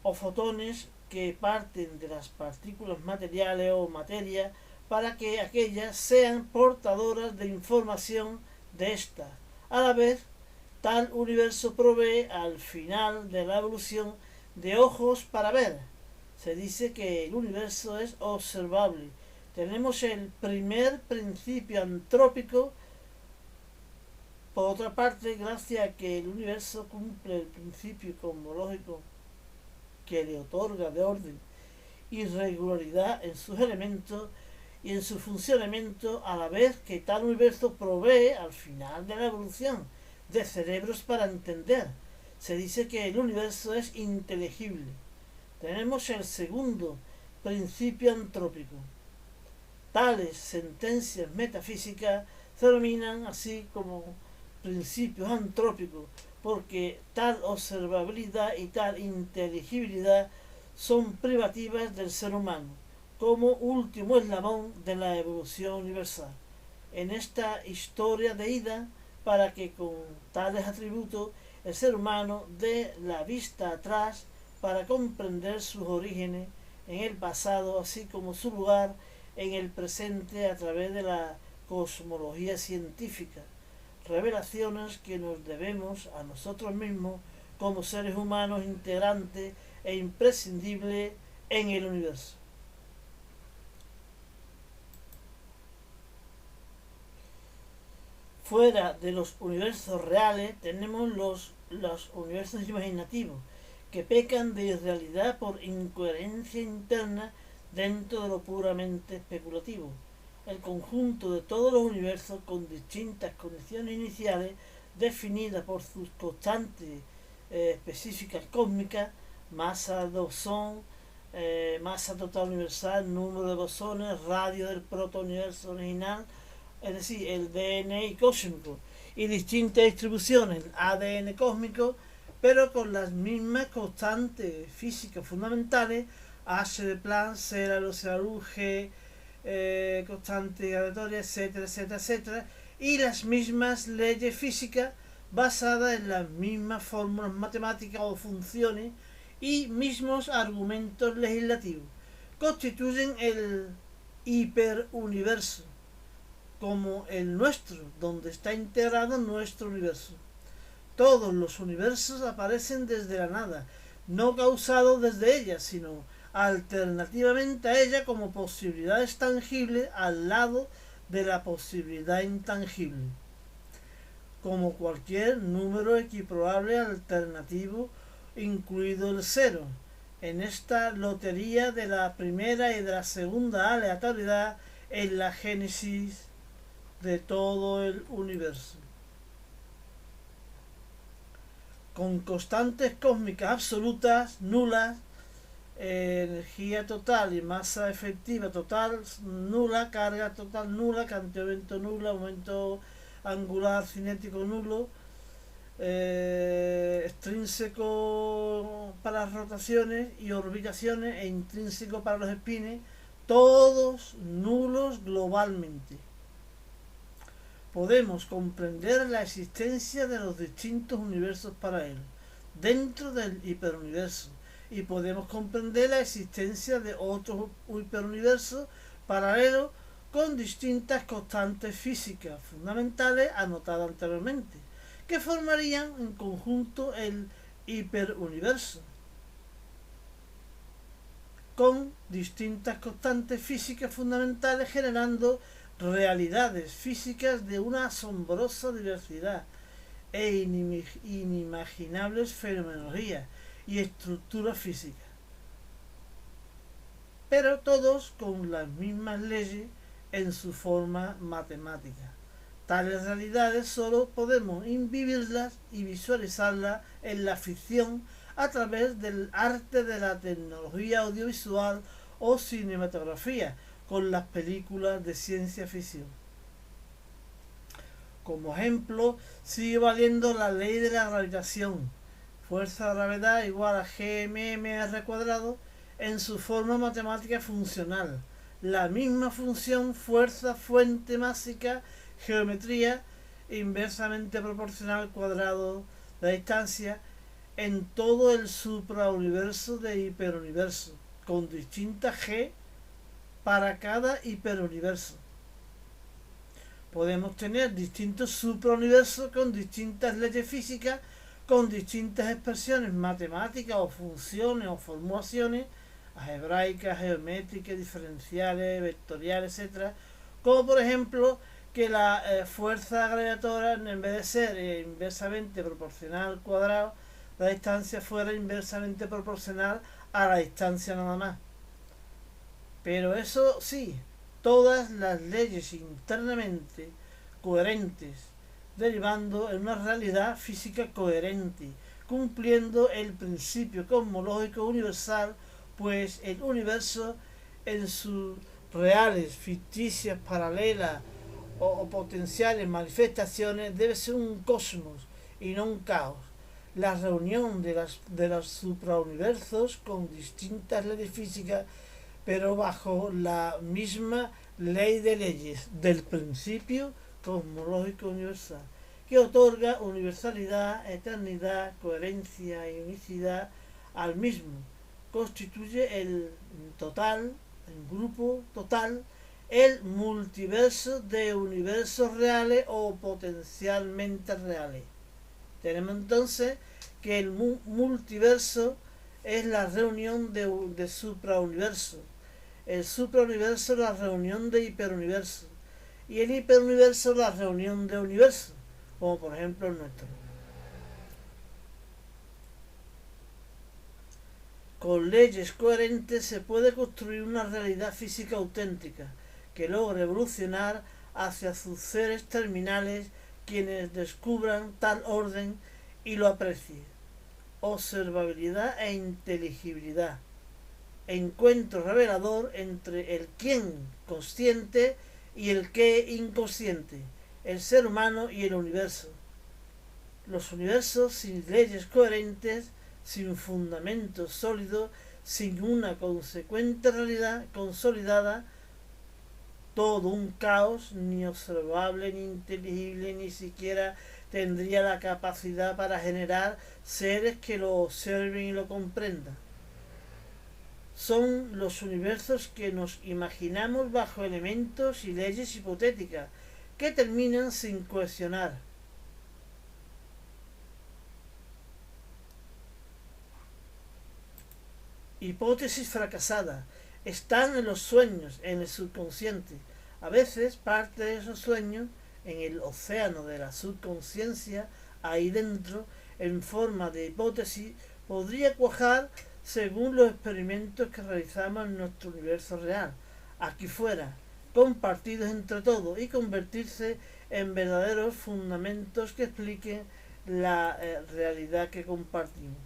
o fotones que parten de las partículas materiales o materia para que aquellas sean portadoras de información de estas. A la vez, tal universo provee al final de la evolución de ojos para ver. Se dice que el universo es observable. Tenemos el primer principio antrópico. Por otra parte, gracias a que el universo cumple el principio cosmológico que le otorga de orden y regularidad en sus elementos, y en su funcionamiento, a la vez que tal universo provee, al final de la evolución, de cerebros para entender. Se dice que el universo es inteligible. Tenemos el segundo principio antrópico. Tales sentencias metafísicas se denominan así como principios antrópicos, porque tal observabilidad y tal inteligibilidad son privativas del ser humano, como último eslabón de la evolución universal. En esta historia de ida, para que con tales atributos el ser humano dé la vista atrás para comprender sus orígenes en el pasado, así como su lugar en el presente a través de la cosmología científica, revelaciones que nos debemos a nosotros mismos como seres humanos integrantes e imprescindibles en el universo. Fuera de los universos reales tenemos los universos imaginativos, que pecan de irrealidad por incoherencia interna dentro de lo puramente especulativo. El conjunto de todos los universos con distintas condiciones iniciales definidas por sus constantes específicas cósmicas, masa de bosón, masa total universal, número de bosones, radio del protouniverso original, es decir, el DNI cósmico, y distintas distribuciones, ADN cósmico, pero con las mismas constantes físicas fundamentales, H de Planck, C la velocidad de luz, G, constante gravitatoria, etcétera, etcétera, etcétera, y las mismas leyes físicas basadas en las mismas fórmulas matemáticas o funciones y mismos argumentos legislativos. Constituyen el hiperuniverso, como el nuestro, donde está integrado nuestro universo. Todos los universos aparecen desde la nada, no causados desde ella, sino alternativamente a ella como posibilidades tangibles al lado de la posibilidad intangible, como cualquier número equiprobable alternativo, incluido el cero. En esta lotería de la primera y de la segunda aleatoriedad en la génesis de todo el universo. Con constantes cósmicas absolutas, nulas, energía total y masa efectiva total nula, carga total nula, cantidad de viento nula, momento angular cinético nulo, extrínseco para las rotaciones y orbitaciones e intrínseco para los espines, todos nulos globalmente. Podemos comprender la existencia de los distintos universos paralelos dentro del hiperuniverso, y podemos comprender la existencia de otros hiperuniversos paralelos con distintas constantes físicas fundamentales anotadas anteriormente, que formarían en conjunto el hiperuniverso, con distintas constantes físicas fundamentales generando realidades físicas de una asombrosa diversidad e inimaginables fenomenologías y estructuras físicas, pero todos con las mismas leyes en su forma matemática. Tales realidades solo podemos vivirlas y visualizarlas en la ficción a través del arte de la tecnología audiovisual o cinematografía, con las películas de ciencia ficción. Como ejemplo, sigue valiendo la ley de la gravitación, fuerza de gravedad igual a gmr cuadrado, en su forma matemática funcional. La misma función fuerza fuente másica geometría inversamente proporcional al cuadrado de la distancia en todo el suprauniverso de hiperuniverso, con distintas g para cada hiperuniverso. Podemos tener distintos suprauniversos con distintas leyes físicas, con distintas expresiones matemáticas o funciones o formulaciones algebraicas, geométricas, diferenciales, vectoriales, etc. Como por ejemplo que la fuerza gravitatoria, en vez de ser inversamente proporcional al cuadrado, la distancia fuera inversamente proporcional a la distancia nada más. Pero eso sí, todas las leyes internamente coherentes, derivando en una realidad física coherente, cumpliendo el principio cosmológico universal, pues el universo en sus reales, ficticias, paralelas o potenciales manifestaciones debe ser un cosmos y no un caos. La reunión de los suprauniversos con distintas leyes físicas, pero bajo la misma ley de leyes del principio cosmológico universal, que otorga universalidad, eternidad, coherencia y unicidad al mismo. Constituye el total, el grupo total, el multiverso de universos reales o potencialmente reales. Tenemos entonces que el multiverso es la reunión de suprauniversos. El suprauniverso es la reunión de hiperuniversos. Y el hiperuniverso es la reunión de universos, como por ejemplo el nuestro. Con leyes coherentes se puede construir una realidad física auténtica que logre evolucionar hacia sus seres terminales quienes descubran tal orden y lo aprecien. Observabilidad e inteligibilidad. Encuentro revelador entre el quién consciente y el qué inconsciente, el ser humano y el universo. Los universos sin leyes coherentes, sin fundamentos sólidos, sin una consecuente realidad consolidada, todo un caos, ni observable, ni inteligible, ni siquiera tendría la capacidad para generar seres que lo observen y lo comprendan. Son los universos que nos imaginamos bajo elementos y leyes hipotéticas, que terminan sin cohesionar. Hipótesis fracasada. Están en los sueños, en el subconsciente. A veces parte de esos sueños, en el océano de la subconsciencia, ahí dentro, en forma de hipótesis, podría cuajar según los experimentos que realizamos en nuestro universo real, aquí fuera, compartidos entre todos, y convertirse en verdaderos fundamentos que expliquen la realidad que compartimos,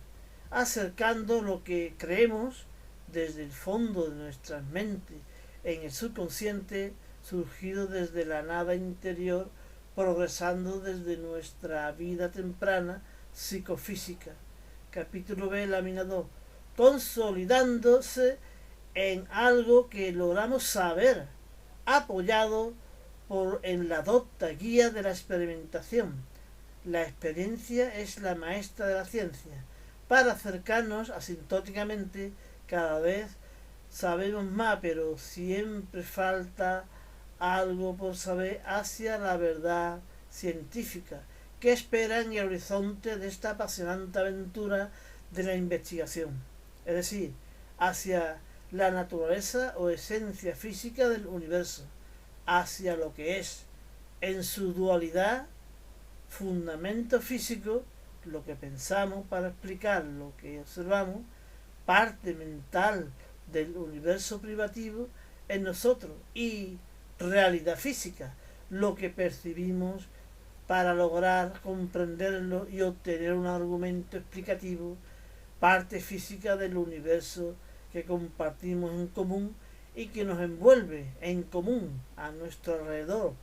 acercando lo que creemos desde el fondo de nuestras mentes en el subconsciente, surgido desde la nada interior, progresando desde nuestra vida temprana psicofísica. Capítulo B, lámina 2. Consolidándose en algo que logramos saber, apoyado en la docta guía de la experimentación. La experiencia es la maestra de la ciencia. Para acercarnos asintóticamente, cada vez sabemos más, pero siempre falta algo por saber hacia la verdad científica que espera en el horizonte de esta apasionante aventura de la investigación, es decir, hacia la naturaleza o esencia física del universo, hacia lo que es, en su dualidad, fundamento físico, lo que pensamos para explicar lo que observamos, parte mental del universo privativo en nosotros, y realidad física, lo que percibimos para lograr comprenderlo y obtener un argumento explicativo, parte física del universo que compartimos en común y que nos envuelve en común a nuestro alrededor,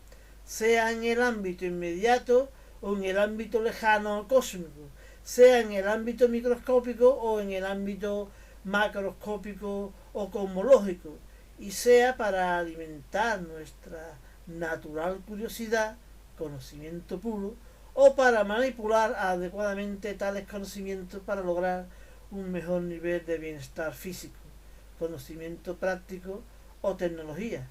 sea en el ámbito inmediato o en el ámbito lejano o cósmico, sea en el ámbito microscópico o en el ámbito macroscópico o cosmológico, y sea para alimentar nuestra natural curiosidad, conocimiento puro, o para manipular adecuadamente tales conocimientos para lograr un mejor nivel de bienestar físico, conocimiento práctico o tecnología,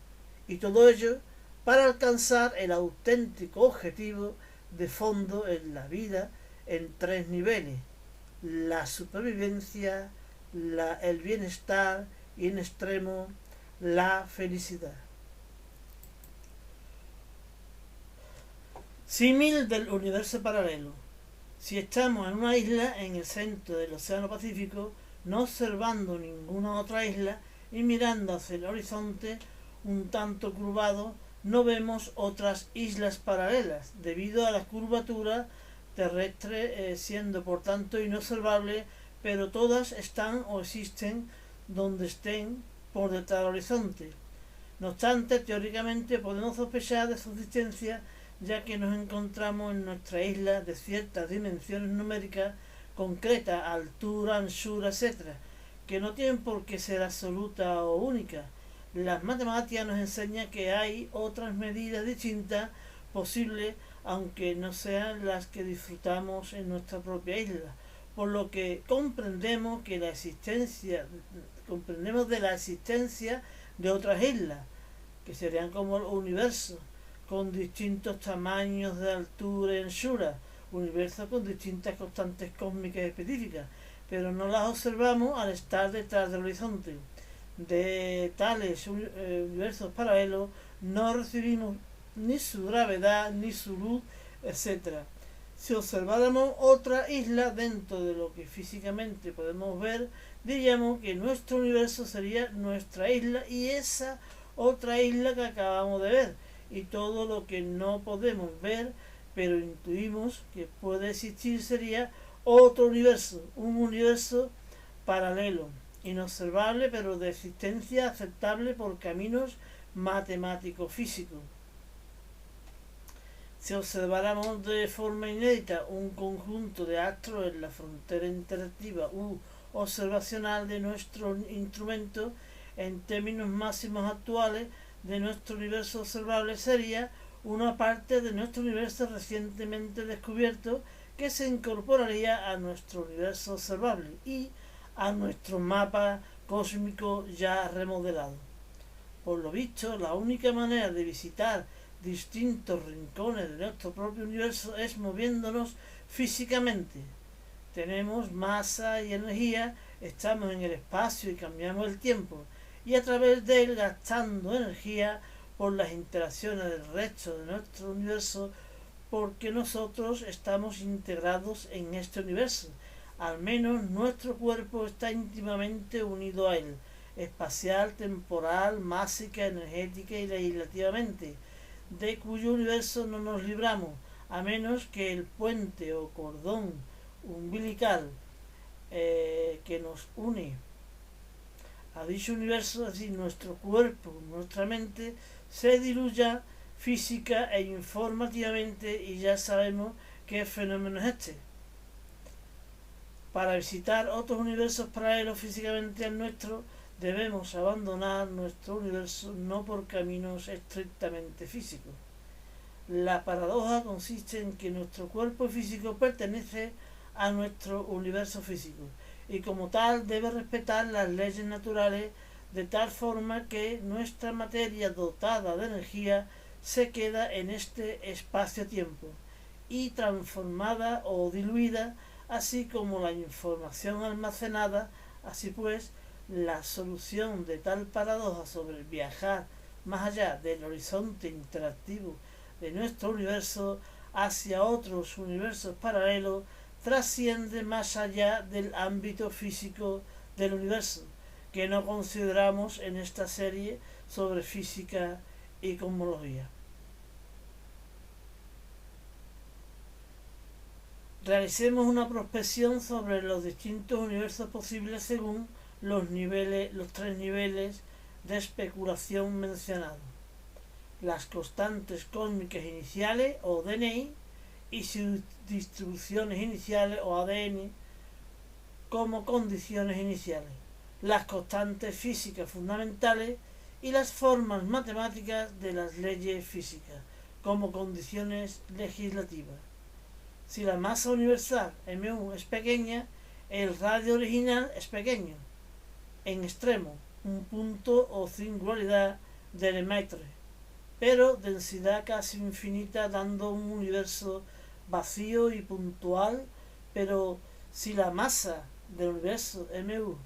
y todo ello para alcanzar el auténtico objetivo de fondo en la vida en tres niveles: la supervivencia, el bienestar y en extremo la felicidad. Símil del universo paralelo. Si estamos en una isla en el centro del Océano Pacífico, no observando ninguna otra isla y mirando hacia el horizonte, un tanto curvado, no vemos otras islas paralelas, debido a la curvatura terrestre siendo por tanto inobservable, pero todas están o existen donde estén por detrás del horizonte. No obstante, teóricamente podemos sospechar de su existencia, ya que nos encontramos en nuestra isla de ciertas dimensiones numéricas concretas, altura, anchura, etc., que no tienen por qué ser absoluta o única. Las matemáticas nos enseñan que hay otras medidas distintas posibles, aunque no sean las que disfrutamos en nuestra propia isla, por lo que comprendemos de la existencia de otras islas, que serían como el universo, con distintos tamaños de altura y anchura, universos con distintas constantes cósmicas específicas, pero no las observamos al estar detrás del horizonte. De tales universos paralelos no recibimos ni su gravedad, ni su luz, etc. Si observáramos otra isla dentro de lo que físicamente podemos ver, diríamos que nuestro universo sería nuestra isla y esa otra isla que acabamos de ver, y todo lo que no podemos ver pero intuimos que puede existir sería otro universo, un universo paralelo, inobservable pero de existencia aceptable por caminos matemáticos físicos. Si observáramos de forma inédita un conjunto de astros en la frontera interactiva u observacional de nuestro instrumento, en términos máximos actuales de nuestro universo observable sería una parte de nuestro universo recientemente descubierto que se incorporaría a nuestro universo observable y a nuestro mapa cósmico ya remodelado. Por lo visto, la única manera de visitar distintos rincones de nuestro propio universo es moviéndonos físicamente. Tenemos masa y energía, estamos en el espacio y cambiamos el tiempo, y a través de él gastando energía por las interacciones del resto de nuestro universo, porque nosotros estamos integrados en este universo. Al menos nuestro cuerpo está íntimamente unido a él, espacial, temporal, másica, energética y legislativamente, de cuyo universo no nos libramos, a menos que el puente o cordón umbilical que nos une a dicho universo, así nuestro cuerpo, nuestra mente, se diluya física e informativamente, y ya sabemos qué fenómeno es este. Para visitar otros universos paralelos físicamente al nuestro, debemos abandonar nuestro universo no por caminos estrictamente físicos. La paradoja consiste en que nuestro cuerpo físico pertenece a nuestro universo físico y como tal debe respetar las leyes naturales de tal forma que nuestra materia dotada de energía se queda en este espacio-tiempo y transformada o diluida, así como la información almacenada. Así pues, la solución de tal paradoja sobre viajar más allá del horizonte interactivo de nuestro universo hacia otros universos paralelos trasciende más allá del ámbito físico del universo, que no consideramos en esta serie sobre física y cosmología. Realicemos una prospección sobre los distintos universos posibles según los tres niveles de especulación mencionados: las constantes cósmicas iniciales o DNI y sus distribuciones iniciales o ADN como condiciones iniciales, las constantes físicas fundamentales y las formas matemáticas de las leyes físicas como condiciones legislativas. Si la masa universal M1 es pequeña, el radio original es pequeño, en extremo, un punto o singularidad de Lemaitre, pero densidad casi infinita, dando un universo vacío y puntual. Pero si la masa del universo MU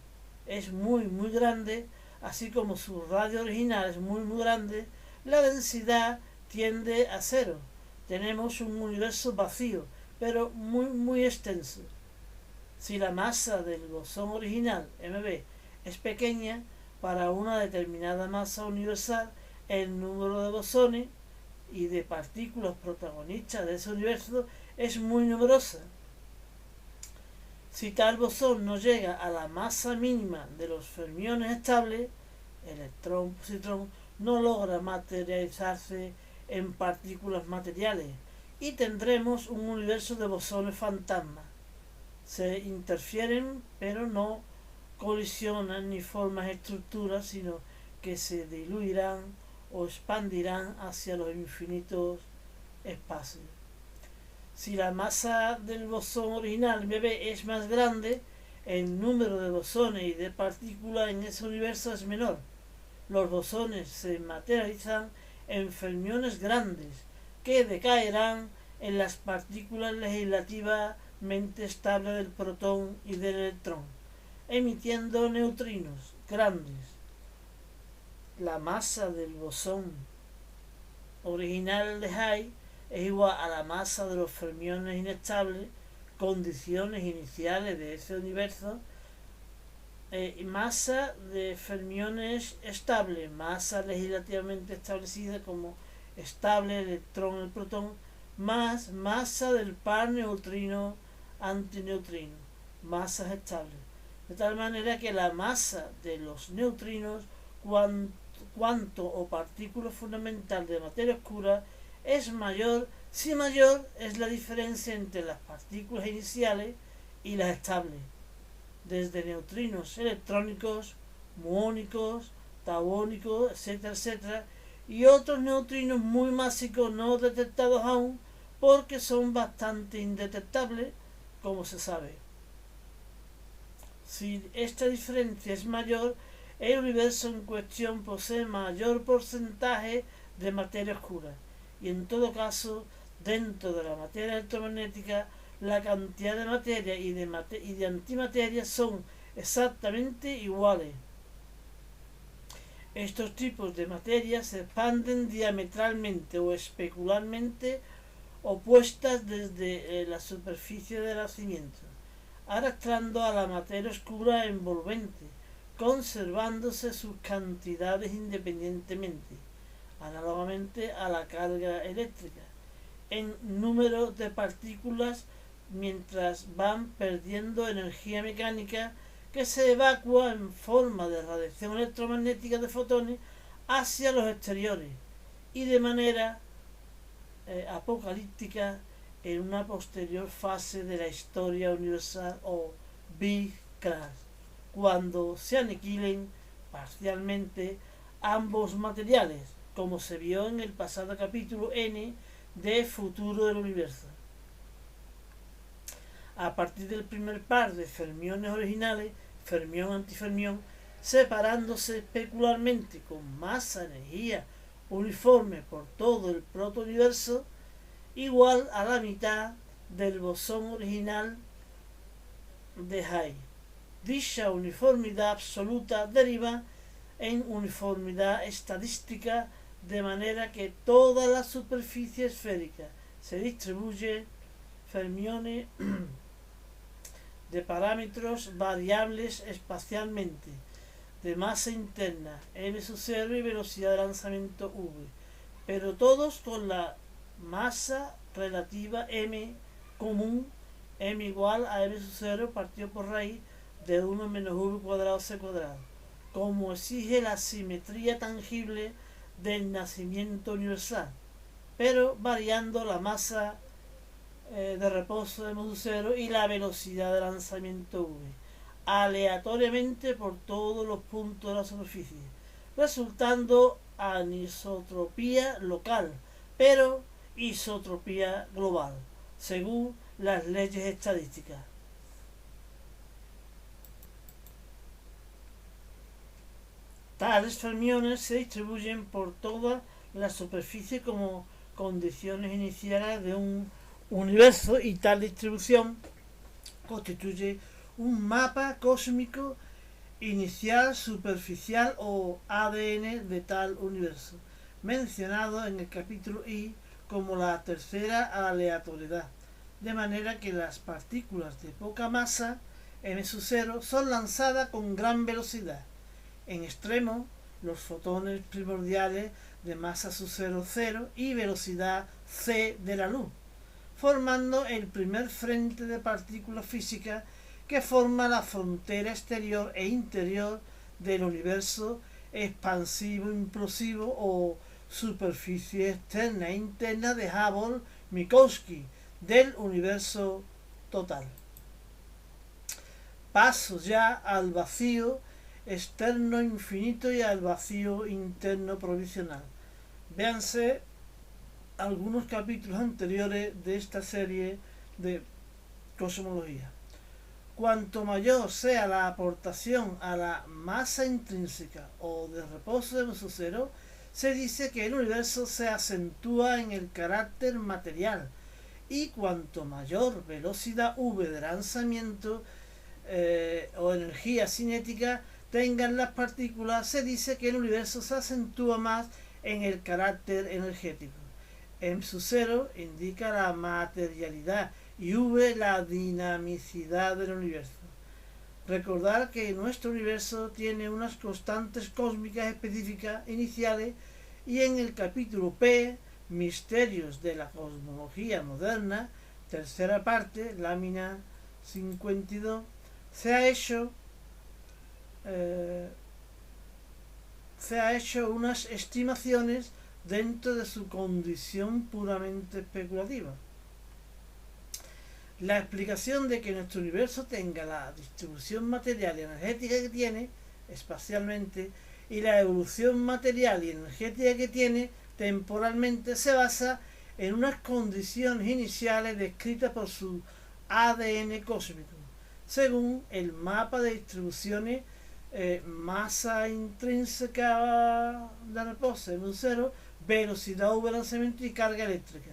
es muy grande, así como su radio original es muy grande, la densidad tiende a cero. Tenemos un universo vacío, pero muy extenso. Si la masa del bosón original MB es pequeña para una determinada masa universal, el número de bosones y de partículas protagonistas de ese universo es muy numerosa. Si tal bosón no llega a la masa mínima de los fermiones estables, electrón, positrón, no logra materializarse en partículas materiales y tendremos un universo de bosones fantasmas. Se interfieren pero no colisionan ni forman estructuras, sino que se diluirán o expandirán hacia los infinitos espacios. Si la masa del bosón original BB es más grande, el número de bosones y de partículas en ese universo es menor. Los bosones se materializan en fermiones grandes que decaerán en las partículas legislativamente estables del protón y del electrón, emitiendo neutrinos grandes. La masa del bosón original de Higgs es igual a la masa de los fermiones inestables, condiciones iniciales de ese universo, masa de fermiones estable, masa legislativamente establecida como estable, electrón, el protón, más masa del par neutrino antineutrino, masas estables. De tal manera que la masa de los neutrinos, cuanto o partícula fundamental de materia oscura, es mayor si mayor es la diferencia entre las partículas iniciales y las estables, desde neutrinos electrónicos, muónicos, tauónicos, etcétera, etcétera, y otros neutrinos muy másicos no detectados aún porque son bastante indetectables, como se sabe. Si esta diferencia es mayor, el universo en cuestión posee mayor porcentaje de materia oscura, y en todo caso, dentro de la materia electromagnética, la cantidad de materia y de antimateria son exactamente iguales. Estos tipos de materia se expanden diametralmente o especularmente opuestas desde la superficie del nacimiento, arrastrando a la materia oscura envolvente, conservándose sus cantidades independientemente, análogamente a la carga eléctrica, en número de partículas mientras van perdiendo energía mecánica que se evacúa en forma de radiación electromagnética de fotones hacia los exteriores y de manera apocalíptica en una posterior fase de la historia universal o Big Crash, cuando se aniquilen parcialmente ambos materiales, como se vio en el pasado capítulo N de Futuro del Universo. A partir del primer par de fermiones originales, fermión-antifermión, separándose especularmente con masa-energía uniforme por todo el protouniverso, igual a la mitad del bosón original de Higgs. Dicha uniformidad absoluta deriva en uniformidad estadística, de manera que toda la superficie esférica se distribuye fermiones de parámetros variables espacialmente, de masa interna m⁴ y velocidad de lanzamiento v, pero todos con la masa relativa m común, m igual a m⁴ partido por raíz de 1 menos v cuadrado c cuadrado, como exige la simetría tangible del nacimiento universal, pero variando la masa de reposo de m⁴ y la velocidad de lanzamiento v aleatoriamente por todos los puntos de la superficie, resultando anisotropía local, pero isotropía global, según las leyes estadísticas. Tales fermiones se distribuyen por toda la superficie como condiciones iniciales de un universo, y tal distribución constituye un mapa cósmico inicial, superficial o ADN de tal universo, mencionado en el capítulo I como la tercera aleatoriedad, de manera que las partículas de poca masa m⁴ son lanzadas con gran velocidad. En extremo, los fotones primordiales de masa sub 0,0 y velocidad c de la luz, formando el primer frente de partículas físicas que forma la frontera exterior e interior del universo expansivo implosivo o superficie externa e interna de Hubble-Minkowski del universo total. Paso ya al vacío externo infinito y al vacío interno provisional. Véanse algunos capítulos anteriores de esta serie de cosmología. Cuanto mayor sea la aportación a la masa intrínseca o de reposo de meso cero, se dice que el universo se acentúa en el carácter material, y cuanto mayor velocidad v de lanzamiento o energía cinética tengan las partículas, se dice que el universo se acentúa más en el carácter energético. M sub 0 indica la materialidad y V la dinamicidad del universo. Recordar que nuestro universo tiene unas constantes cósmicas específicas iniciales, y en el capítulo P, Misterios de la cosmología moderna, tercera parte, lámina 52, se ha hecho unas estimaciones dentro de su condición puramente especulativa. La explicación de que nuestro universo tenga la distribución material y energética que tiene espacialmente y la evolución material y energética que tiene temporalmente se basa en unas condiciones iniciales descritas por su ADN cósmico, según el mapa de distribuciones masa intrínseca de reposo en un cero, velocidad v lanzamiento y carga eléctrica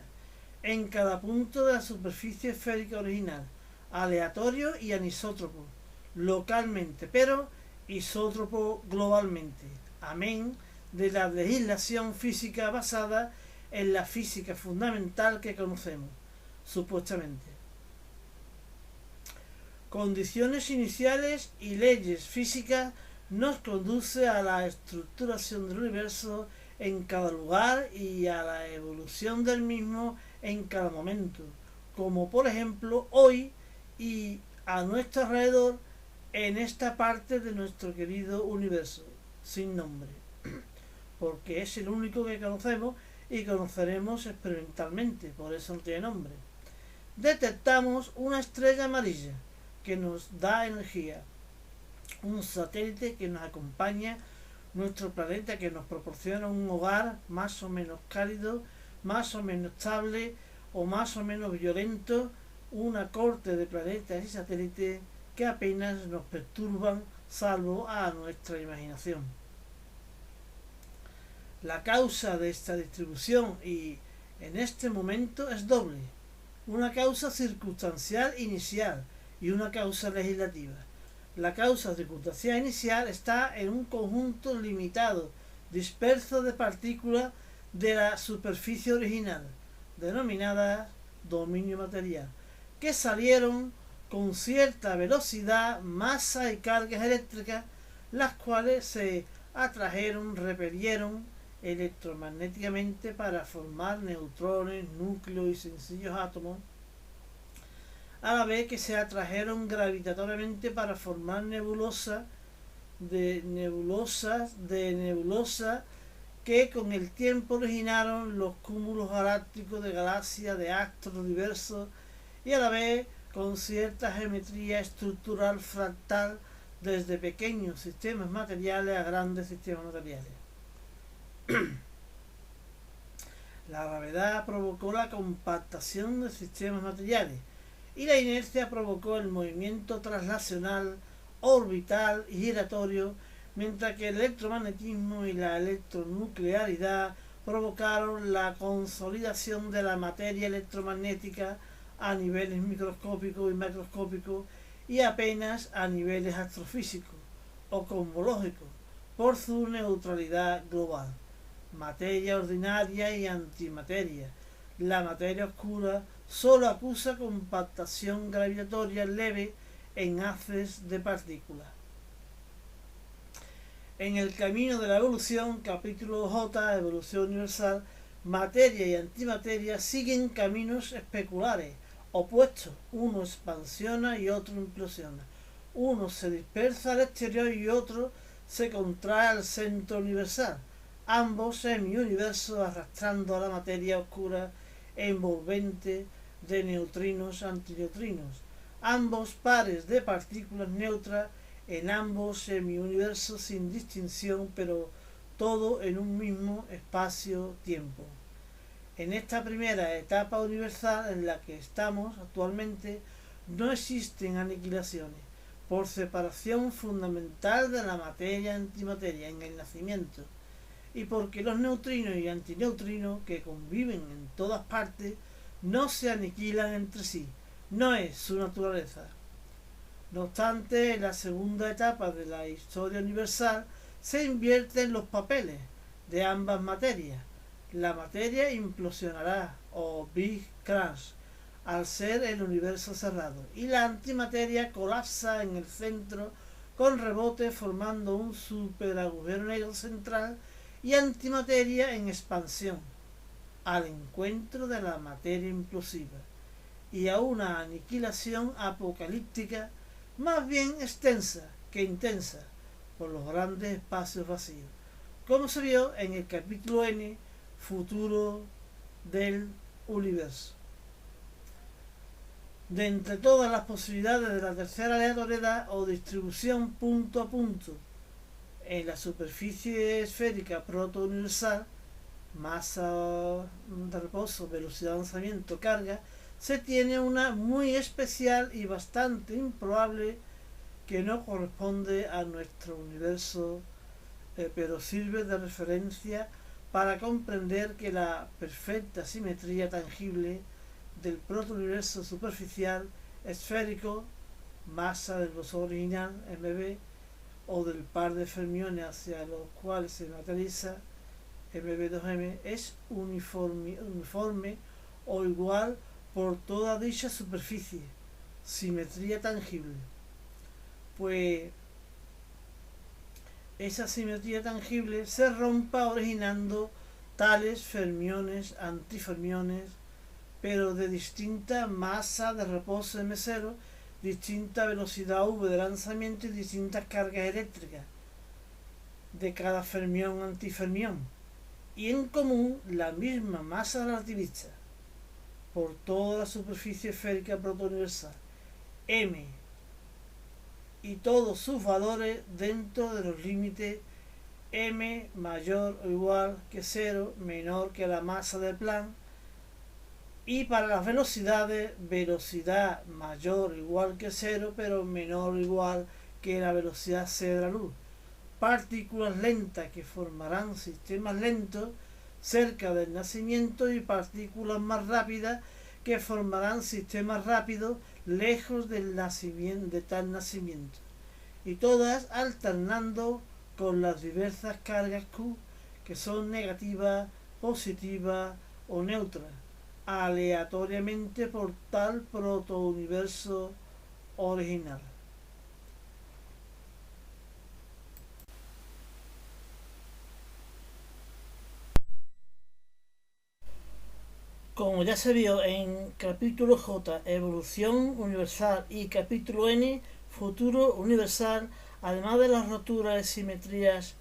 en cada punto de la superficie esférica original, aleatorio y anisótropo localmente, pero isótropo globalmente, amén de la legislación física basada en la física fundamental que conocemos, supuestamente. Condiciones iniciales y leyes físicas nos conduce a la estructuración del universo en cada lugar y a la evolución del mismo en cada momento, como por ejemplo hoy y a nuestro alrededor en esta parte de nuestro querido universo sin nombre, porque es el único que conocemos y conoceremos experimentalmente, por eso no tiene nombre. Detectamos una estrella amarilla que nos da energía, un satélite que nos acompaña, nuestro planeta que nos proporciona un hogar más o menos cálido, más o menos estable o más o menos violento, una corte de planetas y satélites que apenas nos perturban salvo a nuestra imaginación. La causa de esta distribución y en este momento es doble, una causa circunstancial inicial y una causa legislativa. La causa circunstancial inicial está en un conjunto limitado, disperso de partículas de la superficie original, denominadas dominio material, que salieron con cierta velocidad, masa y cargas eléctricas, las cuales se atrajeron, repelieron electromagnéticamente para formar neutrones, núcleos y sencillos átomos, a la vez que se atrajeron gravitatoriamente para formar nebulosas que con el tiempo originaron los cúmulos galácticos de galaxias de astros diversos, y a la vez con cierta geometría estructural fractal desde pequeños sistemas materiales a grandes sistemas materiales. La gravedad provocó la compactación de sistemas materiales y la inercia provocó el movimiento traslacional, orbital y giratorio, mientras que el electromagnetismo y la electronuclearidad provocaron la consolidación de la materia electromagnética a niveles microscópicos y macroscópicos y apenas a niveles astrofísicos o cosmológicos por su neutralidad global. Materia ordinaria y antimateria. La materia oscura solo acusa compactación gravitatoria leve en haces de partículas. En el camino de la evolución, capítulo J, evolución universal, materia y antimateria siguen caminos especulares, opuestos. Uno expansiona y otro implosiona. Uno se dispersa al exterior y otro se contrae al centro universal. Ambos semi-universos arrastrando a la materia oscura e envolvente de neutrinos antineutrinos. Ambos pares de partículas neutras en ambos semi-universos sin distinción, pero todo en un mismo espacio-tiempo. En esta primera etapa universal en la que estamos actualmente no existen aniquilaciones, por separación fundamental de la materia-antimateria en el nacimiento, y porque los neutrinos y antineutrinos que conviven en todas partes no se aniquilan entre sí, no es su naturaleza. No obstante, en la segunda etapa de la historia universal se invierten los papeles de ambas materias. La materia implosionará, o Big Crunch, al ser el universo cerrado, y la antimateria colapsa en el centro con rebote formando un superagujero negro central y antimateria en expansión, al encuentro de la materia implosiva, y a una aniquilación apocalíptica más bien extensa que intensa por los grandes espacios vacíos, como se vio en el capítulo N, futuro del universo. De entre todas las posibilidades de la tercera aleatoriedad o distribución punto a punto en la superficie esférica proto-universal, masa de reposo, velocidad de lanzamiento, carga, se tiene una muy especial y bastante improbable que no corresponde a nuestro universo, pero sirve de referencia para comprender que la perfecta simetría tangible del protouniverso superficial esférico, masa del bosón original MB, o del par de fermiones hacia los cuales se materializa MB2M, es uniforme o igual por toda dicha superficie, simetría tangible. Pues esa simetría tangible se rompa originando tales fermiones, antifermiones, pero de distinta masa de reposo M0, distinta velocidad V de lanzamiento y distintas cargas eléctricas de cada fermión antifermión, y en común la misma masa relativista por toda la superficie esférica protouniversal, M, y todos sus valores dentro de los límites M mayor o igual que 0, menor que la masa del plan, y para las velocidades, velocidad mayor o igual que 0, pero menor o igual que la velocidad c de la luz. Partículas lentas que formarán sistemas lentos cerca del nacimiento y partículas más rápidas que formarán sistemas rápidos lejos del nacimiento, de tal nacimiento, y todas alternando con las diversas cargas Q que son negativas, positivas o neutras, aleatoriamente por tal protouniverso original. Como ya se vio en capítulo J, evolución universal, y capítulo N, futuro universal, además de las roturas de simetrías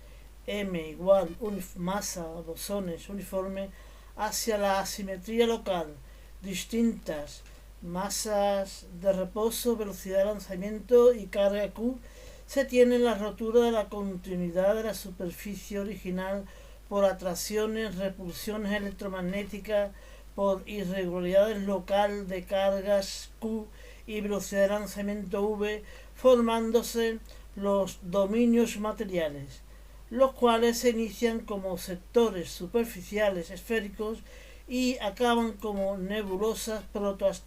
M igual masa bosones uniforme hacia la asimetría local, distintas masas de reposo, velocidad de lanzamiento y carga Q, se tiene la rotura de la continuidad de la superficie original por atracciones, repulsiones electromagnéticas, por irregularidades local de cargas Q y velocidad de lanzamiento V, formándose los dominios materiales, los cuales se inician como sectores superficiales esféricos y acaban como nebulosas protoastales.